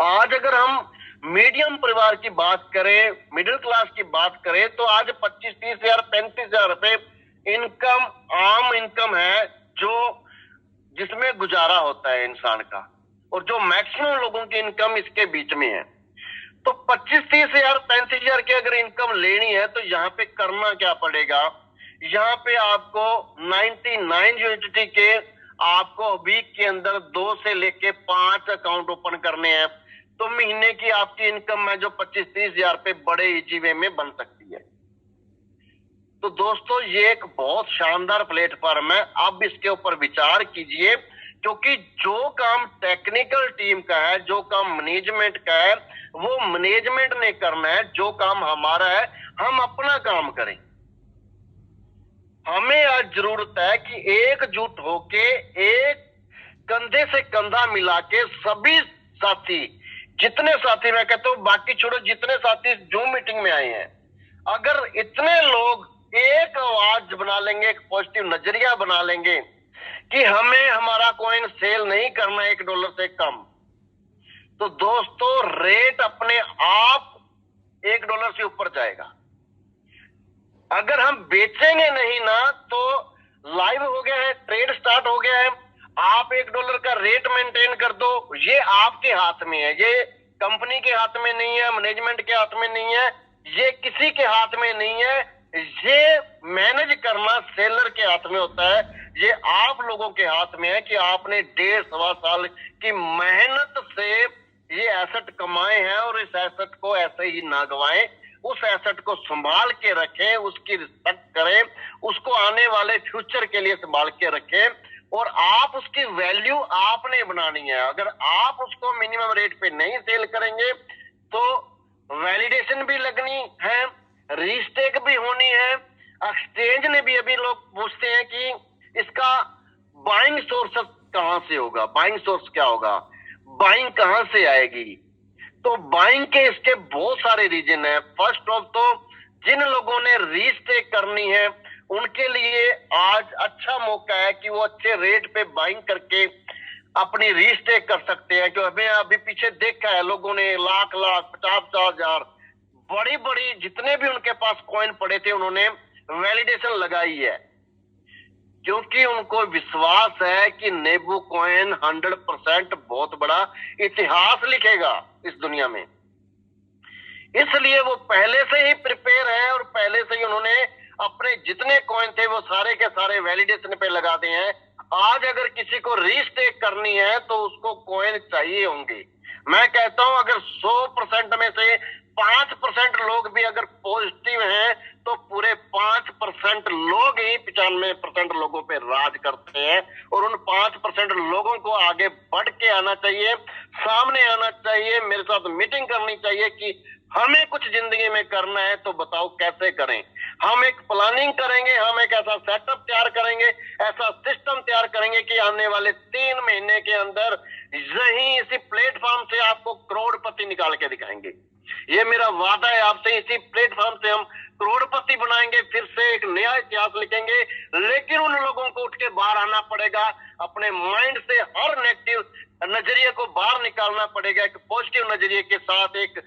आज अगर हम मीडियम परिवार की बात करें, मिडिल क्लास की बात करें, तो आज 25-30 हजार 35 हजार रुपए इनकम आम इनकम है, जो जिसमें गुजारा होता है इंसान का, और जो मैक्सिमम लोगों की इनकम इसके बीच में है। तो 25-30 हजार 35 हजार की अगर इनकम लेनी है तो यहाँ पे करना क्या पड़ेगा। यहाँ पे आपको 99 यूनिटी के आपको वीक के अंदर 2 से लेके 5 अकाउंट ओपन करने हैं। तो महीने की आपकी इनकम है जो 25-30 हजार पे बड़े इजी वे में बन सकती है। तो दोस्तों, ये एक बहुत शानदार प्लेटफॉर्म है, आप इसके ऊपर विचार कीजिए, क्योंकि जो काम टेक्निकल टीम का है, जो काम मैनेजमेंट का है, वो मैनेजमेंट ने करना है। जो काम हमारा है हम अपना काम करें। हमें आज जरूरत है कि एकजुट होके, एक कंधे से कंधा मिला के सभी साथी, जितने साथी, मैं कहता हूं बाकी छोड़ो, जितने साथी जूम मीटिंग में आए हैं, अगर इतने लोग एक आवाज बना लेंगे, एक पॉजिटिव नजरिया बना लेंगे कि हमें हमारा कॉइन सेल नहीं करना $1 से कम, तो दोस्तों रेट अपने आप $1 से ऊपर जाएगा। अगर हम बेचेंगे नहीं ना, तो लाइव हो गया है, ट्रेड स्टार्ट हो गया है, आप $1 का रेट मेंटेन कर दो, ये आपके हाथ में है, ये कंपनी के हाथ में नहीं है, मैनेजमेंट के हाथ में नहीं है, ये किसी के हाथ में नहीं है। ये मैनेज करना सेलर के हाथ में होता है। ये आप लोगों के हाथ में है कि आपने 1.5-1.25 साल की मेहनत से ये एसेट कमाए हैं, और इस एसेट को ऐसे ही ना गवाएं। उस एसेट को संभाल के रखें, उसकी रिस्पेक्ट करें, उसको आने वाले फ्यूचर के लिए संभाल के रखें, और आप उसकी वैल्यू आपने बनानी है। अगर आप उसको मिनिमम रेट पे नहीं सेल करेंगे तो वैलिडेशन भी लगनी है, रीस्टेक भी होनी है। एक्सचेंज ने भी, अभी लोग पूछते हैं कि इसका बाइंग सोर्स कहां से होगा, बाइंग सोर्स क्या होगा, बाइंग कहां से आएगी। तो बाइंग के इसके बहुत सारे रीजन है। फर्स्ट ऑफ तो जिन लोगों ने रीस्टेक करनी है उनके लिए आज अच्छा मौका है कि वो अच्छे रेट पे बाइंग करके अपनी रीस्टेक कर सकते हैं। क्योंकि हमें अभी पीछे देखा है लोगों ने लाख 50-50 हजार बड़ी बड़ी जितने भी उनके पास कॉइन पड़े थे उन्होंने वैलिडेशन लगाई है। क्योंकि उनको विश्वास है कि नेबू कॉइन 100% बहुत बड़ा इतिहास लिखेगा इस दुनिया में। इसलिए वो पहले से ही प्रिपेयर है और पहले से ही उन्होंने अपने जितने कॉइन थे वो सारे के सारे वैलिडेशन पे लगा दिए हैं। आज अगर किसी को रीस्टेक करनी है तो उसको कॉइन चाहिए होंगे। मैं कहता हूं अगर 100% में से 5% लोग भी अगर पॉजिटिव हैं तो पूरे 5% लोग ही 95% लोगों पे राज करते हैं। और उन 5% लोगों को आगे बढ़ के आना चाहिए, सामने आना चाहिए, मेरे साथ मीटिंग करनी चाहिए कि हमें कुछ जिंदगी में करना है तो बताओ कैसे करें। हम एक प्लानिंग करेंगे, हम एक ऐसा सेटअप तैयार करेंगे, ऐसा सिस्टम तैयार करेंगे कि आने वाले 3 महीने के अंदर यही इसी प्लेटफॉर्म से आपको करोड़पति निकाल के दिखाएंगे। ये मेरा वादा है आपसे, इसी प्लेटफॉर्म से हम करोड़पति बनाएंगे, फिर से एक नया इतिहास लिखेंगे। लेकिन उन लोगों को उठ के बाहर आना पड़ेगा, अपने माइंड से हर नेगेटिव नजरिए को बाहर निकालना पड़ेगा, एक पॉजिटिव नजरिए के साथ, एक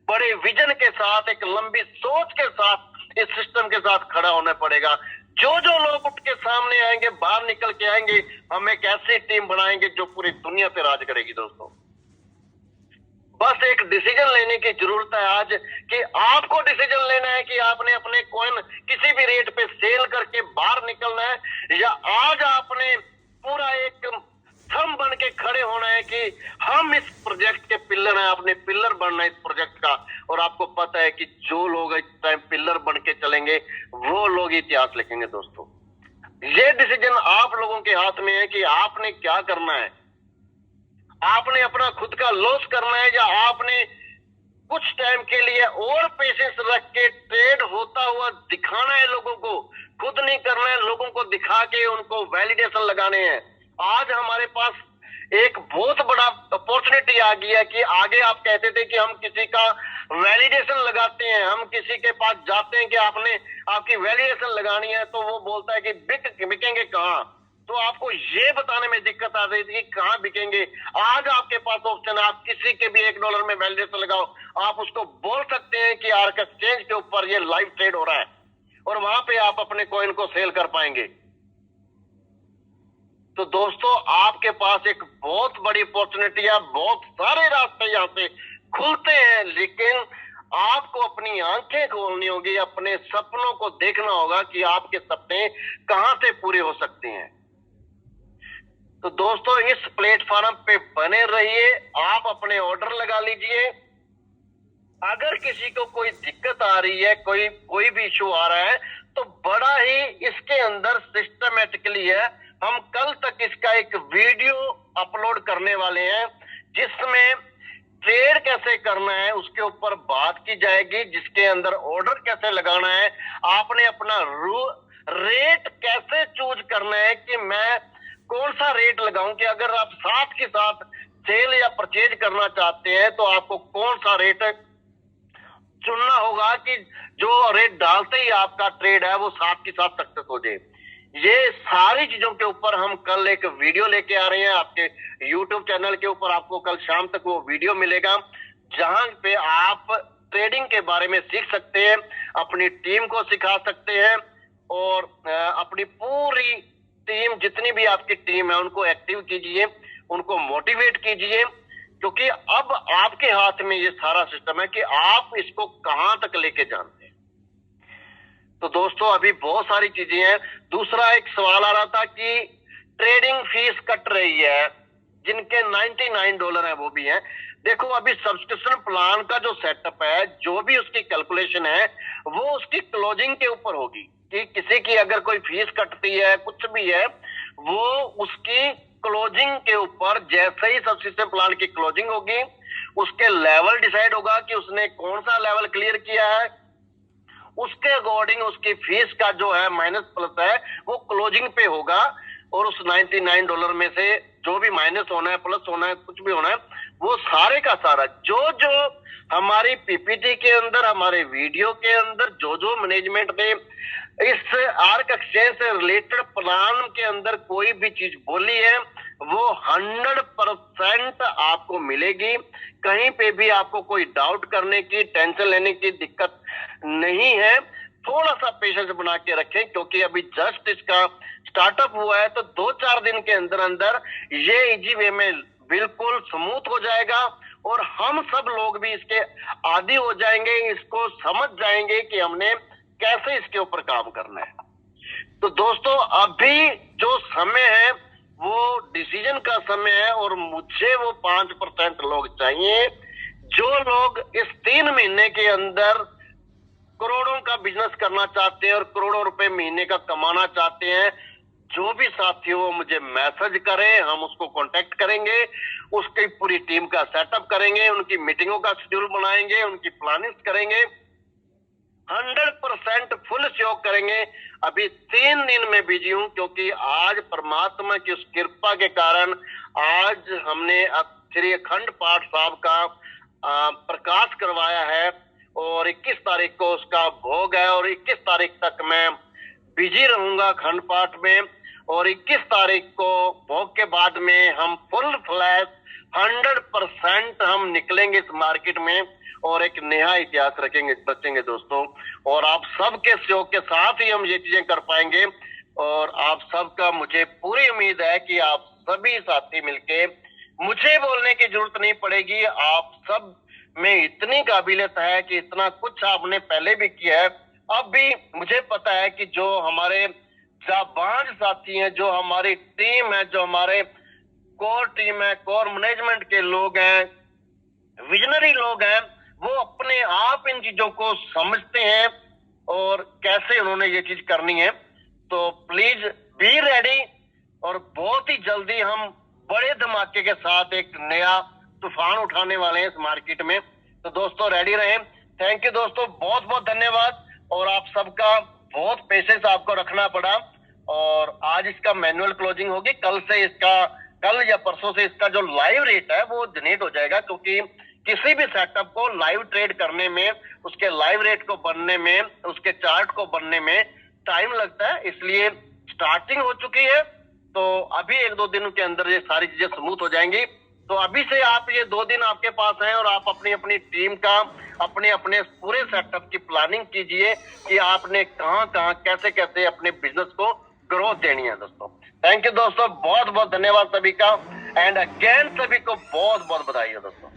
बड़े विजन के साथ, एक लंबी सोच के साथ इस सिस्टम के साथ खड़ा होना पड़ेगा। जो लोग उठ के सामने आएंगे, बाहर निकल के आएंगे, हम एक ऐसी टीम बनाएंगे जो पूरी दुनिया पे राज करेगी। दोस्तों बस एक डिसीजन लेने की जरूरत है आज कि आपको डिसीजन लेना है कि आपने अपने कॉइन किसी भी रेट पे सेल करके बाहर निकलना है, या आज आपने पूरा एक थंब बन के खड़े होना है कि हम इस प्रोजेक्ट के पिलर हैं, आपने पिलर बनना है इस प्रोजेक्ट का। और आपको पता है कि जो लोग इस टाइम पिलर बन के चलेंगे वो लोग इतिहास लिखेंगे। दोस्तों ये डिसीजन आप लोगों के हाथ में है कि आपने क्या करना है। आपने अपना खुद का लॉस करना है या आपने कुछ टाइम के लिए और पेशेंस रख के ट्रेड होता हुआ दिखाना है लोगों को। खुद नहीं करना है, लोगों को दिखा के उनको वैलिडेशन लगाने हैं। आज हमारे पास एक बहुत बड़ा अपॉर्चुनिटी आ गई है कि आगे आप कहते थे कि हम किसी का वैलिडेशन लगाते हैं, हम किसी के पास जाते हैं कि आपने आपकी वैलिडेशन लगानी है, तो वो बोलता है कि बिकेंगे कहाँ। तो आपको ये बताने में दिक्कत आ रही थी कि कहाँ बिकेंगे। आज आपके पास ऑप्शन है, आप किसी के भी $1 में वैलिडेशन लगाओ, आप उसको बोल सकते हैं कि आर्क एक्सचेंज के ऊपर ये लाइव ट्रेड हो रहा है, और वहां पे आप अपने कॉइन को सेल कर पाएंगे। तो दोस्तों आपके पास एक बहुत बड़ी अपॉर्चुनिटी है, बहुत सारे रास्ते यहाँ से खुलते हैं, लेकिन आपको अपनी आंखें खोलनी होगी, अपने सपनों को देखना होगा कि आपके सपने कहां से पूरे हो सकते हैं। तो दोस्तों इस प्लेटफॉर्म पे बने रहिए, आप अपने ऑर्डर लगा लीजिए। अगर किसी को कोई दिक्कत आ रही है, कोई भी इशू आ रहा है, तो बड़ा ही इसके अंदर सिस्टमेटिकली है। हम कल तक इसका एक वीडियो अपलोड करने वाले हैं जिसमें ट्रेड कैसे करना है उसके ऊपर बात की जाएगी, जिसके अंदर ऑर्डर कैसे लगाना है, आपने अपना रेट कैसे चूज करना है कि मैं कौन सा रेट लगाऊं, कि अगर आप साथ के साथ सेल या परचेज करना चाहते हैं तो आपको कौन सा रेट चुनना होगा कि जो रेट डालते ही आपका ट्रेड है वो साथ के साथ सक्सेस हो जाए। ये सारी चीजों के ऊपर हम कल एक वीडियो लेके आ रहे हैं आपके YouTube चैनल के ऊपर। आपको कल शाम तक वो वीडियो मिलेगा जहां पे आप ट्रेडिंग के बारे में सीख सकते हैं, अपनी टीम को सिखा सकते हैं, और अपनी पूरी टीम, जितनी भी आपकी टीम है, उनको एक्टिव कीजिए, उनको मोटिवेट कीजिए, क्योंकि अब आपके हाथ में ये सारा सिस्टम है कि आप इसको कहां तक लेके जानते हैं। तो दोस्तों अभी बहुत सारी चीजें हैं। दूसरा एक सवाल आ रहा था कि ट्रेडिंग फीस कट रही है, जिनके $99 है वो भी है। देखो अभी सब्सक्रिप्शन प्लान का जो सेटअप है, जो भी उसकी कैलकुलेशन है, वो उसकी क्लोजिंग के ऊपर होगी कि किसी की अगर कोई फीस कटती है, कुछ भी है, वो उसकी क्लोजिंग के ऊपर, जैसे ही सब्सक्रिप्शन प्लान की क्लोजिंग होगी उसके लेवल डिसाइड होगा कि उसने कौन सा लेवल क्लियर किया है, उसके अकॉर्डिंग उसकी फीस का जो है माइनस प्लस है वो क्लोजिंग पे होगा, और उस $99 में से जो भी माइनस होना है, प्लस होना है, कुछ भी होना है, वो सारे का सारा जो हमारी पीपीटी के अंदर, हमारे वीडियो के अंदर जो मैनेजमेंट ने इस आर्क एक्सचेंज से रिलेटेड प्लान के अंदर कोई भी चीज बोली है वो 100% आपको मिलेगी। कहीं पे भी आपको कोई डाउट करने की, टेंशन लेने की दिक्कत नहीं है। थोड़ा सा पेशेंस बना के रखें, क्योंकि अभी जस्ट इसका स्टार्टअप हुआ है, तो 2-4 दिन के अंदर अंदर ये इजी वे में बिल्कुल स्मूथ हो जाएगा और हम सब लोग भी इसके आदी हो जाएंगे, इसको समझ जाएंगे कि हमने कैसे इसके ऊपर काम करना है। तो दोस्तों अभी जो समय है वो डिसीजन का समय है और मुझे वो 5% लोग चाहिए जो लोग इस 3 महीने के अंदर करोड़ों का बिजनेस करना चाहते हैं और करोड़ों रुपए महीने का कमाना चाहते हैं। जो भी साथी हो मुझे मैसेज करें, हम उसको कांटेक्ट करेंगे, उसकी पूरी टीम का सेटअप करेंगे, उनकी मीटिंगों का शेड्यूल बनाएंगे, उनकी प्लानिंग करेंगे, 100% फुल सहयोग करेंगे। अभी 3 दिन में बिजी हूं, क्योंकि आज परमात्मा की उस कृपा के कारण आज हमने श्री अखंड पाठ साहब का प्रकाश करवाया है और 21 तारीख को उसका भोग है और 21 तारीख तक मैं बिजी रहूंगा अखंड पाठ में और 21 तारीख को भोग के बाद में हम फुल फ्लैश 100% हम निकलेंगे इस मार्केट में और एक नया इतिहास रचेंगे दोस्तों। और आप सबके सहयोग के साथ ही हम ये चीजें कर पाएंगे और आप सबका मुझे पूरी उम्मीद है कि आप सभी साथी मिलके, मुझे बोलने की जरूरत नहीं पड़ेगी, आप सब में इतनी काबिलियत है कि इतना कुछ आपने पहले भी किया है। अब भी मुझे पता है कि जो हमारे जाबाज साथी हैं, जो हमारी टीम है, जो हमारे कोर टीम है, कोर मैनेजमेंट के लोग हैं, विजनरी लोग हैं, वो अपने आप इन चीजों को समझते हैं और कैसे उन्होंने ये चीज करनी है। तो प्लीज बी रेडी और बहुत ही जल्दी हम बड़े धमाके के साथ एक नया तूफान उठाने वाले हैं इस मार्केट में। तो दोस्तों रेडी रहें। थैंक यू दोस्तों, बहुत बहुत धन्यवाद और आप सबका बहुत पेशेंस आपको रखना पड़ा। और आज इसका मैनुअल क्लोजिंग होगी, कल या परसों से इसका जो लाइव रेट है वो जनरेट हो जाएगा, क्योंकि किसी भी सेटअप को लाइव ट्रेड करने में, उसके लाइव रेट को बनने में, उसके चार्ट को बनने में टाइम लगता है। इसलिए स्टार्टिंग हो चुकी है, तो अभी 1-2 दिन के अंदर ये सारी चीजें स्मूथ हो जाएंगी। तो अभी से आप ये 2 दिन आपके पास हैं और आप अपनी अपनी टीम का, अपने अपने पूरे सेटअप की प्लानिंग कीजिए कि आपने कहां कैसे कैसे अपने बिजनेस को ग्रोथ देनी है दोस्तों। थैंक यू दोस्तों, बहुत बहुत धन्यवाद सभी का एंड अगेन सभी को बहुत बहुत बधाई हो दोस्तों।